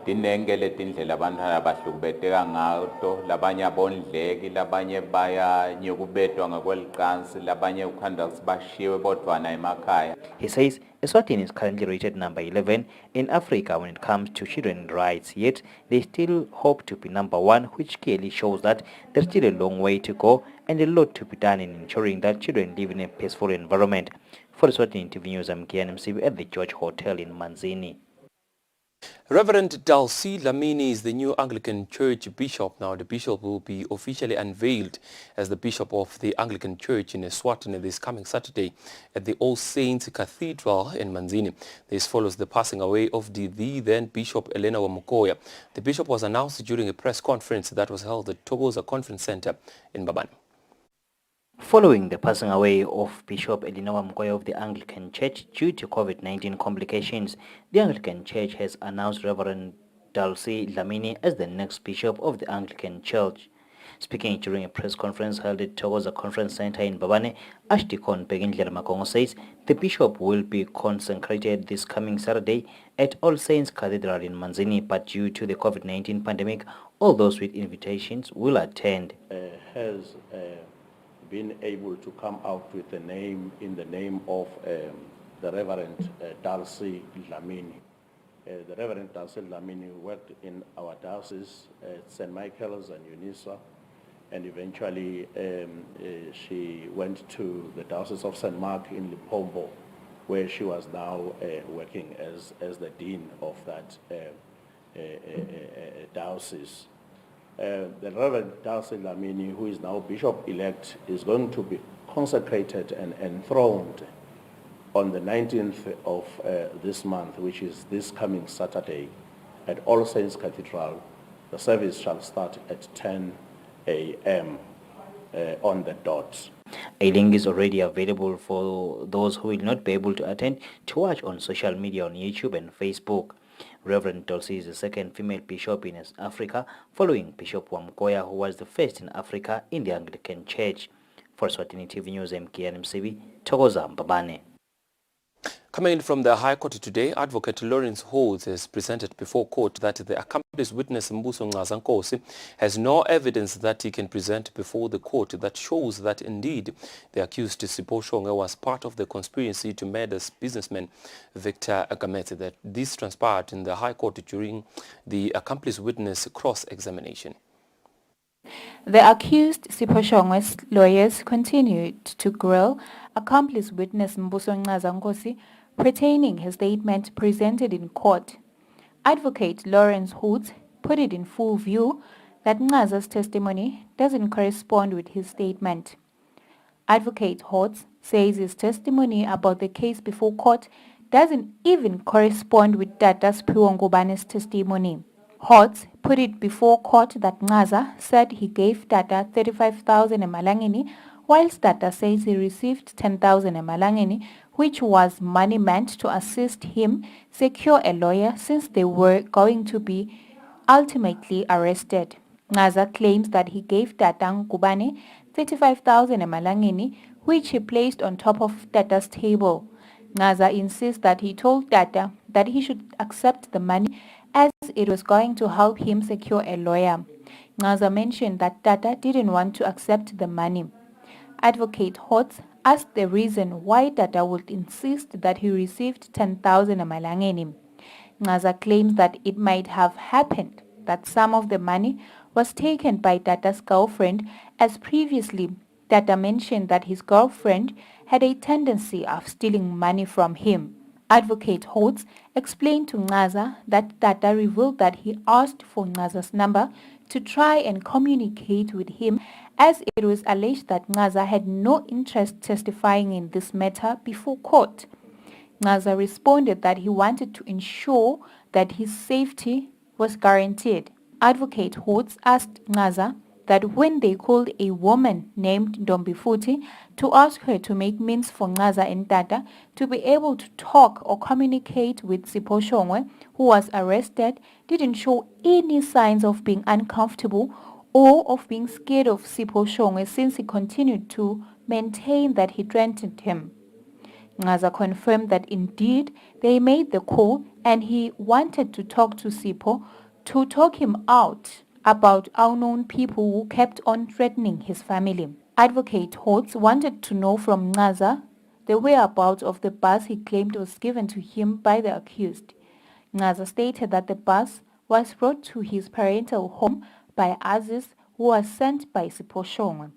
dinengele tindlela abantwana abahlukubeteka ngato labanye abondleki labanye bayanyukubetwa ngakwelicansi labanye ukhanda bashiwe bodwana emakhaya. He says Eswatini is currently rated number 11 in Africa when it comes to children's rights, yet they still hope to be number 1, which clearly shows that there's still a long way to go and a lot to be done in ensuring that children live in a peaceful environment. For Eswatini TV News, I'm Kian MCB at the George Hotel in Manzini. Reverend Dalcy Lamini is the new Anglican Church Bishop. Now, the Bishop will be officially unveiled as the Bishop of the Anglican Church in Eswatini this coming Saturday at the All Saints Cathedral in Manzini. This follows the passing away of the then Bishop Elena Wamukoya. The Bishop was announced during a press conference that was held at Togoza Conference Center in Babani. Following the passing away of Bishop Elena Wamukoya of the Anglican Church due to COVID-19 complications, the Anglican Church has announced Reverend Dalcy Lamini as the next Bishop of the Anglican Church. Speaking during a press conference held at Thokoza Conference Center in Babane, Archdeacon Begindlela Makongo says the bishop will be consecrated this coming Saturday at All Saints Cathedral in Manzini, but due to the COVID-19 pandemic, all those with invitations will attend. Has been able to come out with a name in the name of the Reverend Darcy Dlamini. The Reverend Darcy Dlamini worked in our diocese at St. Michael's and Unisa, and eventually she went to the Diocese of St. Mark in Limpopo, where she was now working as the dean of that diocese. The Reverend Darcy Dlamini, who is now Bishop-elect, is going to be consecrated and enthroned on the 19th of this month, which is this coming Saturday, at All Saints Cathedral. The service shall start at 10 a.m. On the dot. A link is already available for those who will not be able to attend to watch on social media on YouTube and Facebook. Reverend Dulcie is the second female bishop in Africa, following Bishop Wamkoya, who was the first in Africa in the Anglican Church. For Eswatini TV News, MKN MCB, Thokoza Mbabane. Coming in from the High Court today, Advocate Lawrence Holds has presented before court that the accomplice witness Mbuso Ngazankosi has no evidence that he can present before the court that shows that indeed the accused Sipho Shonga was part of the conspiracy to murder businessman Victor Agamete. That this transpired in the High Court during the accomplice witness cross-examination. The accused Sipho Shongwe's lawyers continued to grill accomplice witness Mbuso Ngazankosi pertaining his statement presented in court. Advocate Lawrence Hood put it in full view that Ngaza's testimony doesn't correspond with his statement. Advocate Hood says his testimony about the case before court doesn't even correspond with Tata Sipho Ngobane's testimony. Hood put it before court that Ngaza said he gave Tata 35,000 emalangeni, whilst Tata says he received 10,000 emalangeni, which was money meant to assist him secure a lawyer since they were going to be ultimately arrested. Ngaza claims that he gave Tata Nkubane 35,000 emalangeni, which he placed on top of Tata's table. Ngaza insists that he told Tata that he should accept the money as it was going to help him secure a lawyer. Ngaza mentioned that Tata didn't want to accept the money. Advocate Hotz asked the reason why Tata would insist that he received 10,000 emalangeni. Ngaza claims that it might have happened that some of the money was taken by Tata's girlfriend, as previously Tata mentioned that his girlfriend had a tendency of stealing money from him. Advocate Holtz explained to Ngaza that Tata revealed that he asked for Ngaza's number to try and communicate with him, as it was alleged that Ngaza had no interest testifying in this matter before court. Ngaza responded that he wanted to ensure that his safety was guaranteed. Advocate Holtz asked Ngaza that when they called a woman named Ndombifuti to ask her to make means for Ngaza and Tata to be able to talk or communicate with Sipho Shongwe, who was arrested, didn't show any signs of being uncomfortable or of being scared of Sipho Shongwe, since he continued to maintain that he threatened him. Ngaza confirmed that indeed they made the call and he wanted to talk to Sipho to talk him out about unknown people who kept on threatening his family. Advocate Holtz wanted to know from Ngaza the whereabouts of the bus he claimed was given to him by the accused. Ngaza stated that the bus was brought to his parental home by Aziz, who was sent by Sipho Shongwe.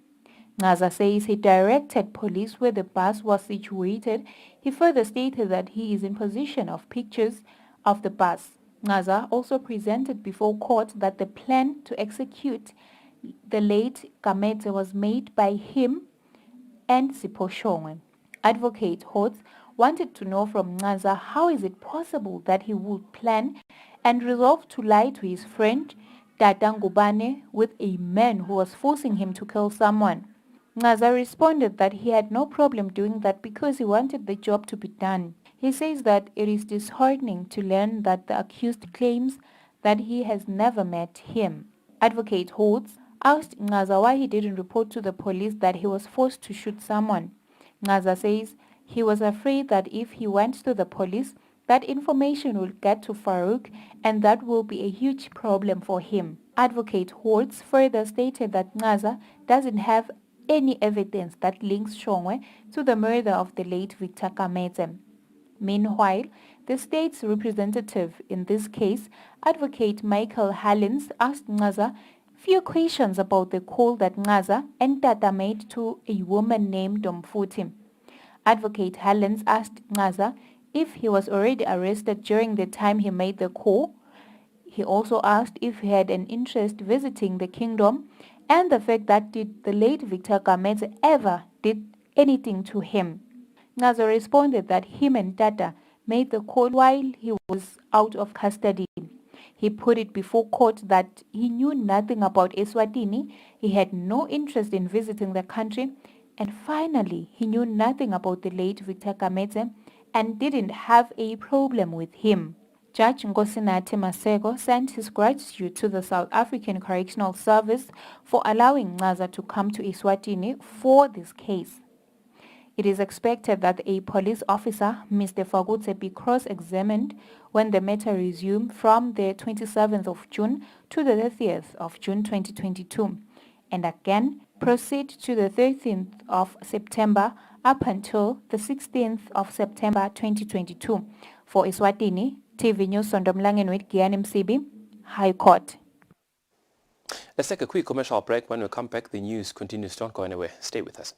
Ngaza says he directed police where the bus was situated. He further stated that he is in possession of pictures of the bus. Ngaza also presented before court that the plan to execute the late Gamete was made by him and Sipho Shongwe. Advocate Holtz wanted to know from Ngaza how is it possible that he would plan and resolve to lie to his friend Tata Ngubane with a man who was forcing him to kill someone. Ngaza responded that he had no problem doing that because he wanted the job to be done. He says that it is disheartening to learn that the accused claims that he has never met him. Advocate Holtz asked Ncaza why he didn't report to the police that he was forced to shoot someone. Ncaza says he was afraid that if he went to the police, that information will get to Farouk and that will be a huge problem for him. Advocate Holtz further stated that Ncaza doesn't have any evidence that links Shongwe to the murder of the late Victor Kamete. Meanwhile, the state's representative in this case, Advocate Michael Hallins, asked Ncaza few questions about the call that Ncaza and Tata made to a woman named Domfuti. Advocate Hallins asked Ncaza if he was already arrested during the time he made the call. He also asked if he had an interest visiting the kingdom and the fact that did the late Victor Kamete ever did anything to him. Ncaza responded that him and Tata made the call while he was out of custody. He put it before court that he knew nothing about Eswatini, he had no interest in visiting the country, and finally he knew nothing about the late Victor Kamete and didn't have a problem with him. Judge Nkosinathi Maseko sent his gratitude to the South African Correctional Service for allowing Ncaza to come to Eswatini for this case. It is expected that a police officer, Mr. Fagutse, be cross-examined when the matter resumes from the 27th of June to the 30th of June 2022, and again proceed to the 13th of September up until the 16th of September 2022. For Eswatini, TV News Sondomlangen with Giani Msibi, High Court. Let's take a quick commercial break. When we come back, the news continues. Don't go anywhere. Stay with us.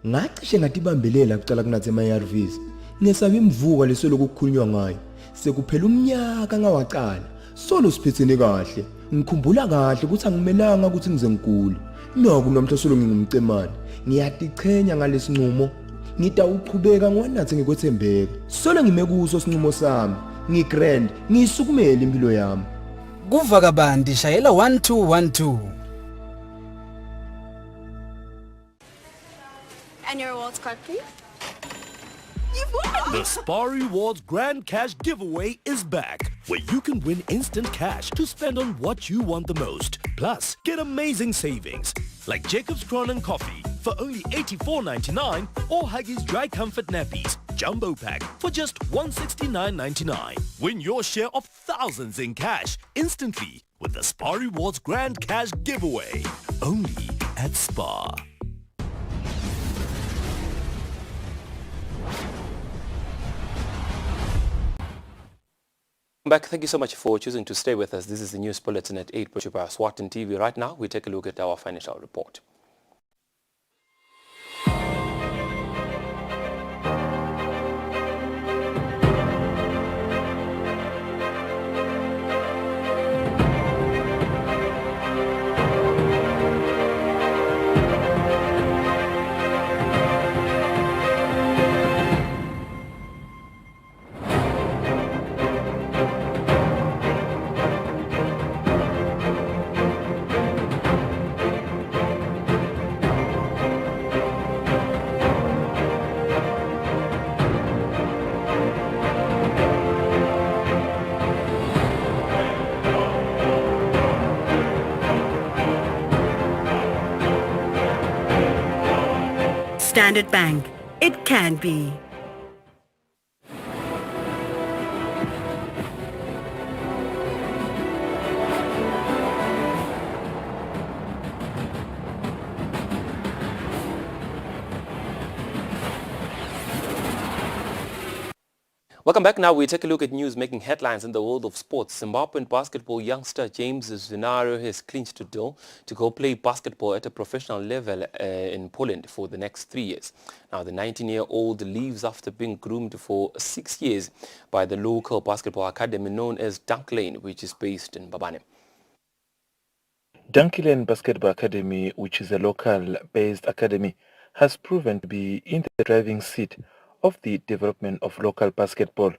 Ngacishe ngatibambelela kucala kunathe ama-ARVs ngesaba imvuka lesoloko kukhulunywa ngayo sekuphela umnyaka ngawacala solo siphethene kahle ngikhumbula kahle ukuthi angimelanga ukuthi ngize ngigule noku nomhla solo ngingumcemane ngiyatichenya ngalesinqumo ngitawuqhubeka ngiwanathe ngikwethembeka solo ngime kuso sinqumo sami ngigrand ngisukumele impilo yami kuva kabandi shayela 1212. And your waltz card, please. The Spar Rewards Grand Cash Giveaway is back, where you can win instant cash to spend on what you want the most. Plus, get amazing savings, like Jacob's Crown and Coffee for only $84.99 or Huggies Dry Comfort Nappies Jumbo Pack for just $169.99. Win your share of thousands in cash instantly with the Spar Rewards Grand Cash Giveaway, only at Spar. Back. Thank you so much for choosing to stay with us. This is the news bulletin at 8 brought to you by Eswatini TV. Right now, we take a look at our financial report. Standard Bank. It can be. Welcome back. Now we take a look at news making headlines in the world of sports. Zimbabwean basketball youngster James Zwinario has clinched a deal to go play basketball at a professional level in Poland for the next 3 years. Now the 19-year-old leaves after being groomed for 6 years by the local basketball academy known as Dunk Lane, which is based in Babane. Dunk Lane Basketball Academy, which is a local-based academy, has proven to be in the driving seat of the development of local basketball.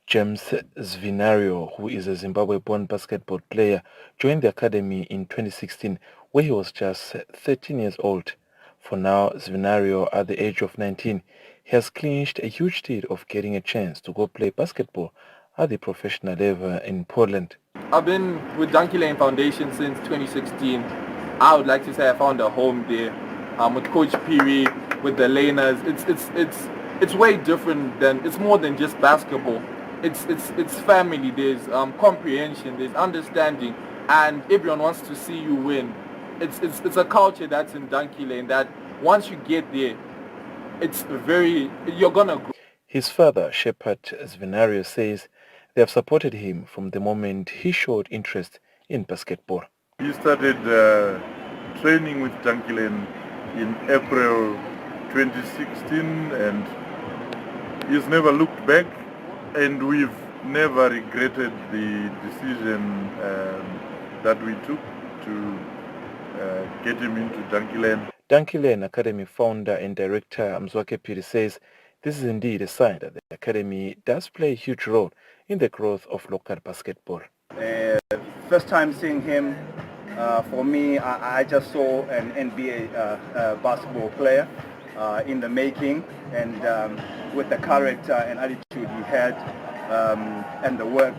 James Zwinario, who is a Zimbabwe-born basketball player, joined the academy in 2016 where he was just 13 years old. For now, Zvinario, at the age of 19, has clinched a huge deal of getting a chance to go play basketball at the professional level in Poland. I've been with Donkey Lane Foundation since 2016. I would like to say I found a home there. With Coach Piri, with the laners. It's way different than, it's more than just basketball. It's family. There's comprehension. There's understanding, and everyone wants to see you win. It's a culture that's in Donkey Lane that once you get there, you're gonna grow. His father, Shepherd Zvinario, says they have supported him from the moment he showed interest in basketball. He started training with Donkey Lane in April 2016, and he's never looked back, and we've never regretted the decision that we took to get him into Donkey Lane. Donkey Lane Academy founder and director Mzwake Piri says this is indeed a sign that the academy does play a huge role in the growth of local basketball. First time seeing him, for me, I just saw an NBA basketball player in the making, and with the character and attitude he had, and the work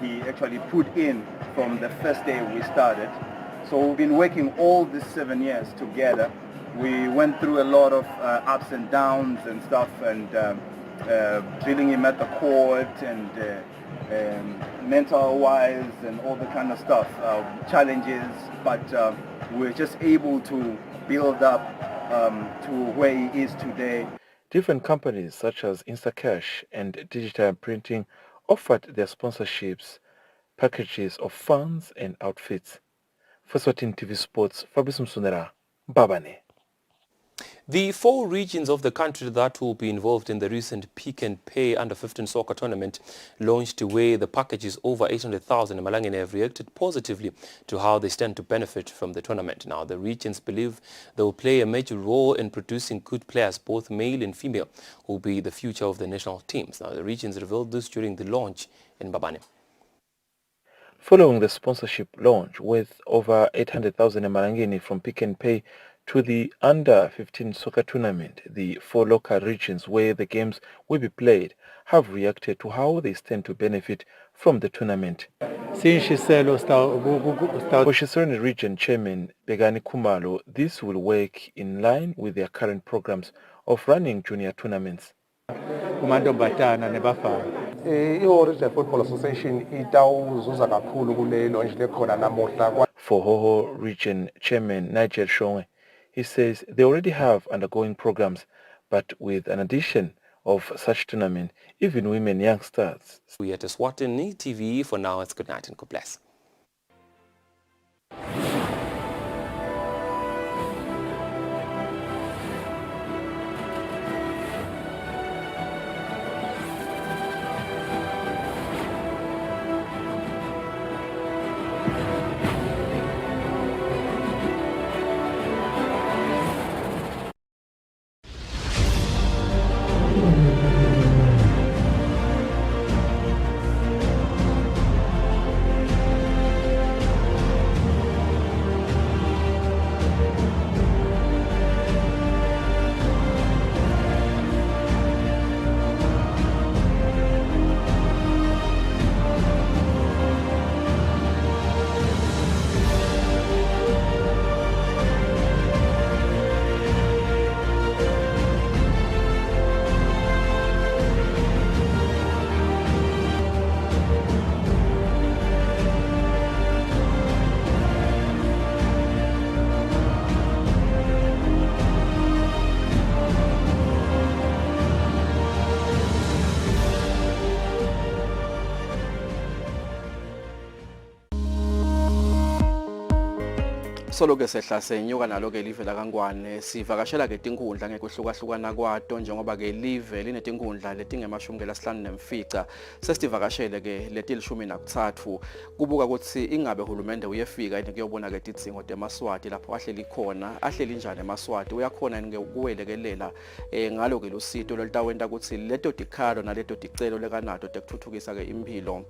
he actually put in from the first day we started. So we've been working all these 7 years together. We went through a lot of ups and downs and stuff, and drilling him at the court and mental-wise and all the kind of stuff, challenges, but we're just able to build up to where he is today. Different companies such as Instacash and Digital Printing offered their sponsorships, packages of funds and outfits. For Eswatini TV Sports, Fabrice Msunera, Babane. The 4 regions of the country that will be involved in the recent Pick and Pay Under-15 soccer tournament launched where the packages over 800,000 in Malangene have reacted positively to how they stand to benefit from the tournament. Now, the regions believe they will play a major role in producing good players, both male and female, who will be the future of the national teams. Now, the regions revealed this during the launch in Babane. Following the sponsorship launch with over 800,000 in Malangene from Pick and Pay to the Under-15 soccer tournament, the 4 local regions where the games will be played have reacted to how they stand to benefit from the tournament. Oshisoni Region Chairman Begani Kumalo, this will work in line with their current programs of running junior tournaments. Football Association For Hoho Region Chairman Nigel Shonge, he says they already have undergoing programs, but with an addition of such tournament, even women youngsters. We at Eswatini TV. For now, it's good night and God bless. Solo-ke sehla senyuka nalo-ke live lakangwane sivakashela-ke tinkundla ngekuhlukahlukana kwato njengoba-ke live linetinkundla letingemashumi-5 sesitivakashele-ke leti-13 kubuka kutsi ingabe hulumende uyefika yini kuyobona-ke tidzingo temaswati lapho ahleli khona, ahleli njani emaswati, uyakhona yini kuwelekelela ngalo-ke lusito lolutawenta kutsi leto tikhalo naleto ticelo lekanato tekutfutfukisa-ke imphilo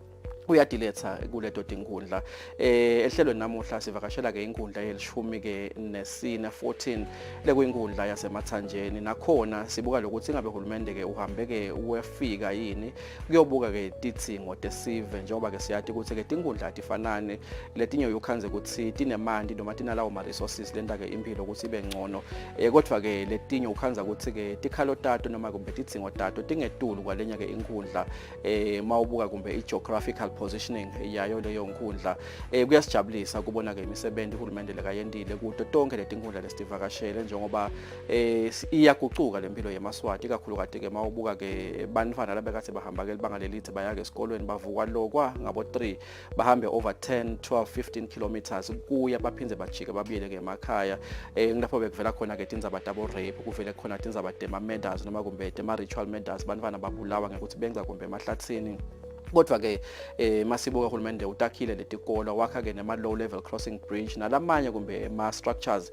uyadiletha kuleto tinkundla ehlelweni namuhla sivakashela ke inkundla yelishumi ke nesine 14 lekuyinkundla yasemathanjeni nakhona sibuka lokuthi ingabe uhulumende ke uhambe ke wefika yini kuyobuka ke tidzingo tesive njengoba ke siyathi ukuthi ke tinkundla atifanane letinye uyukhanze ukuthi tinemandi noma tinalawo ma resources lenta ke impilo ukuthi ibe ngcono kodwa ke letinye ukhanza ukuthi ke tikhalo tato noma kumbe tidzingo tato tingetulu kwalenye ke inkundla mawubuka kumbe i-geographical positioning yayo leyo nkundla kuyasijabulisa kubona ke imisebenzi uhulumende lekayendile kuto tonke letinkundla lesivakashele njengoba iyagucuka lempilo yemaswati kakhulu kade ke mawubuka ke bantwana labekade bahamba ke libanga lelithi baya ke esikolweni bavuka lokwa ngabo 3 bahambe over 10 12 15 kilometers kuya baphindze bajike babuyele ke emakhaya ngilapho bekuvela khona ke Tindzaba double rape kuvele khona Tindzaba tema murders noma kumbe tema ritual murders bantwana babulawa ngekuthi benza kumbe emahlathini kodwa ke masibuka uhulumende utakhile letikolo wakha ke nema low level crossing bridge nalamanye kumbe ma structures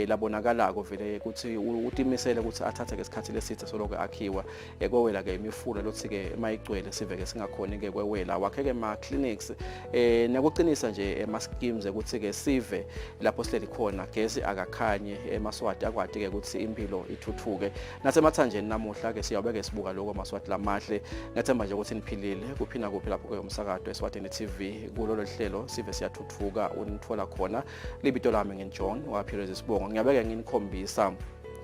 labonakalako vele ukuthi utimisele ukuthi athathe ke isikhathi lesithe soloko akhiwa kwewela ke imifula lothi ke mayigcwele sive ke singakhoni ke kwewela wakhe ke ma clinics nekuqinisa nje ema schemes ukuthi ke sive lapho sihleli khona gesi akakhanye emaswati akwati ke ukuthi impilo ithuthuke nasemathanjeni namuhla ke siyawubeke sibuka lokho maswati lamahle ngathemba nje ukuthi niphilile phina kuphi lapho ke umsakazo Eswatini TV kulolo hlelo sive siyathuthuka unithola khona libito lami ngenJohn waphireza isibongo ngiyabeke nginikhombisa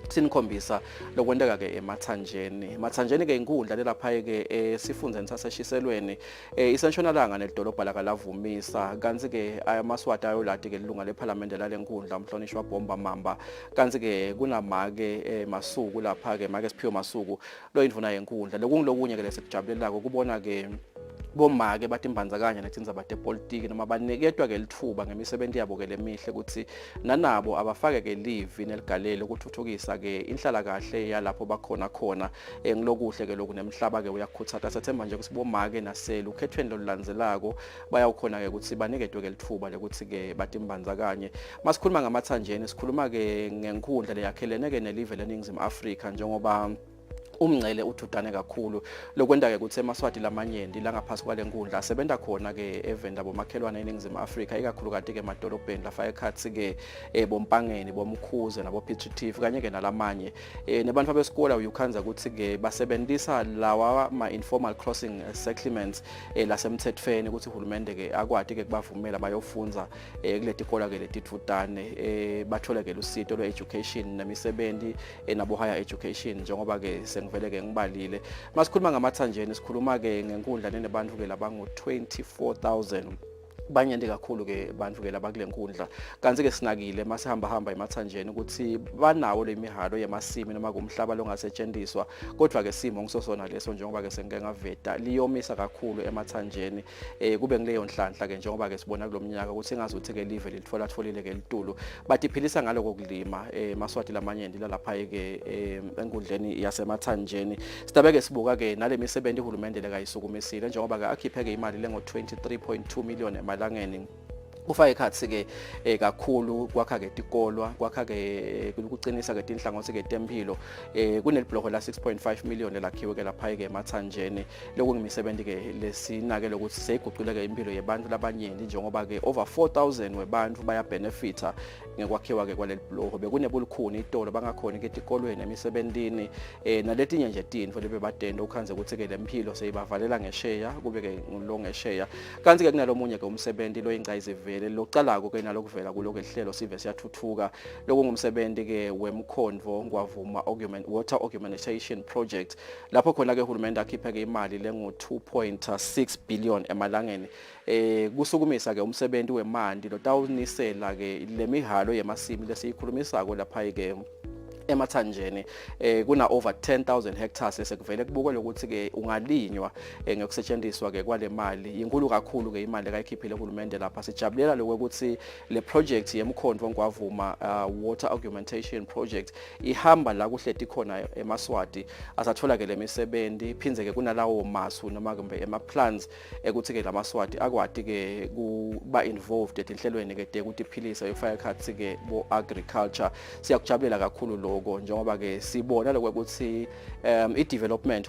sinikhombisa lokwendeka ke emathanjeni ke inkundla lelapha ke sifundzeni saseshiselweni isentshonalanga nedolobha lakalavumisa kanti ke amaswati ayolati ke ilunga leParliament lalenkundla umhlonishwa Bomba Mamba kanti ke kunamake masuku lapha ke make siphiwe masuku lo indvuna yenkundla lokunye ke lesikujabulelako kubona ke bomake batimbandzakanya netindzaba tepolitiki noma baniketwa ke lithuba ngemisebenzi yabo ke lemihle ukuthi nanabo abafake ke livi neligalelo ukuthuthukisa ke inhlala kahle yalapho bakhona ngilokuhle ke lokhu nemhlaba ke uyakhuthatha sathemba nje ukuthi bomake nasela ukhethweni lolandzelako bayawukhona ke ukuthi baniketwe ke lithuba lekuthi ke batimbandzakanye masikhuluma ngamathanjeni sikhuluma ke ngenkundla leyakhelene ke nelive leNingizimu Afrika njengoba umngcele uthudane kakhulu lokwenda ke ukuthi emaswati lamanyenti la ngaphasi kwalenkundla asebenza khona ke evenda bomakhelwana eNingizimu Afrika ikakhulu kade ke emadolobheni lafa ekhathi ke bompangeni bomkhuze nabo Pitritif kanye ke nalamanye nebantu besikole uyukhanza ukuthi ke basebenzisa lawa ma informal crossing settlements lasemthethweni ukuthi uhulumende ke akwati ke kubavumela bayofunza kuleti kola ke letithutane bathole ke lusito lwe-education nemisebenzi nabo higher education njengoba ke vele ke ngibalile masikhuluma ngamathanjeni sikhuluma ke ngenkundla nebantu ke labangu 24,000 banyende kakhulu ke bantu ke labakule nkundla kanti ke sinakile masihamba emathanjeni ukuthi banawo lemihalo yemasimi noma kumhlaba longasetshenziswa kodwa ke simo ngisosona leso njengoba ke sengike ngaveta liyomisa kakhulu emathanjeni kube ngileyo nhlanhla ke njengoba ke sibona kulomnyaka ukuthi engazuthi ke live litholile ke litulu bathi philisa ngaloko kulima maswati lamanyenti lapha ke enkundleni yasemathanjeni sidabeke sibuka ke nale misebenzi uhulumende lekayisukumisile njengoba ke akhiphe ke imali lengo 23.2 million emalangeni ufake ikhathi ke kakhulu kwakha ke tikolwa kwakha ke ukuqinisa ke tinhlangothi ke tempilo kunelibhloko la 6.5 million lakhiwe ke lapha ke emathanjeni lokhu ngimisebenzi ke lesinake lokuthi seyiguqule ke impilo yebantu labanyenti njengoba ke over 4,000 webantu baya benefita ngekwakhiwa ke kwalelibhloko bekunebulukhuni itolo bangakhona ke tikolweni emisebenzini naletinye nje tinfo lebebadendo ukhanze ukuthi ke lempilo seyibavalela ngesheya kube ke ngilongesheya kanti ke kunalomunye ke umsebenzi lo ingcayizi vele lokucalako ke nalokuvela kuloko ehlelo sive siyathuthuka lokungumsebenzi ke wemkhondvo ngwavuma water augmentation project lapho khona ke uhulumende akhiphe ke imali lengo 2.6 billion emalangeni kusukumisa ke umsebenzi wemandi lotawunisela ke lemihalo yemasimi lesiyikhulumisako lapha ke emathanjeni kuna over 10,000 hectares esekuvele kubukwe lokuthi ke ungalinywa ngekusetshenziswa ke kwale mali inkulu kakhulu ke imali ekayikhiphile uhulumende lapha sijabulela lokuthi le project yemkhondvo ngwavuma water augmentation project ihamba la kuhleti khona emaswati asathola ke lemisebenzi phinze ke kunalawo masu noma kumbe ema plans ukuthi ke lamaswati akwati ke kuba involved etinhlelweni ke ukuthi iphilisa yofaka ikhathi ke bo agriculture siyakujabulela kakhulu lokho njengoba ke sibona lokuthi i-development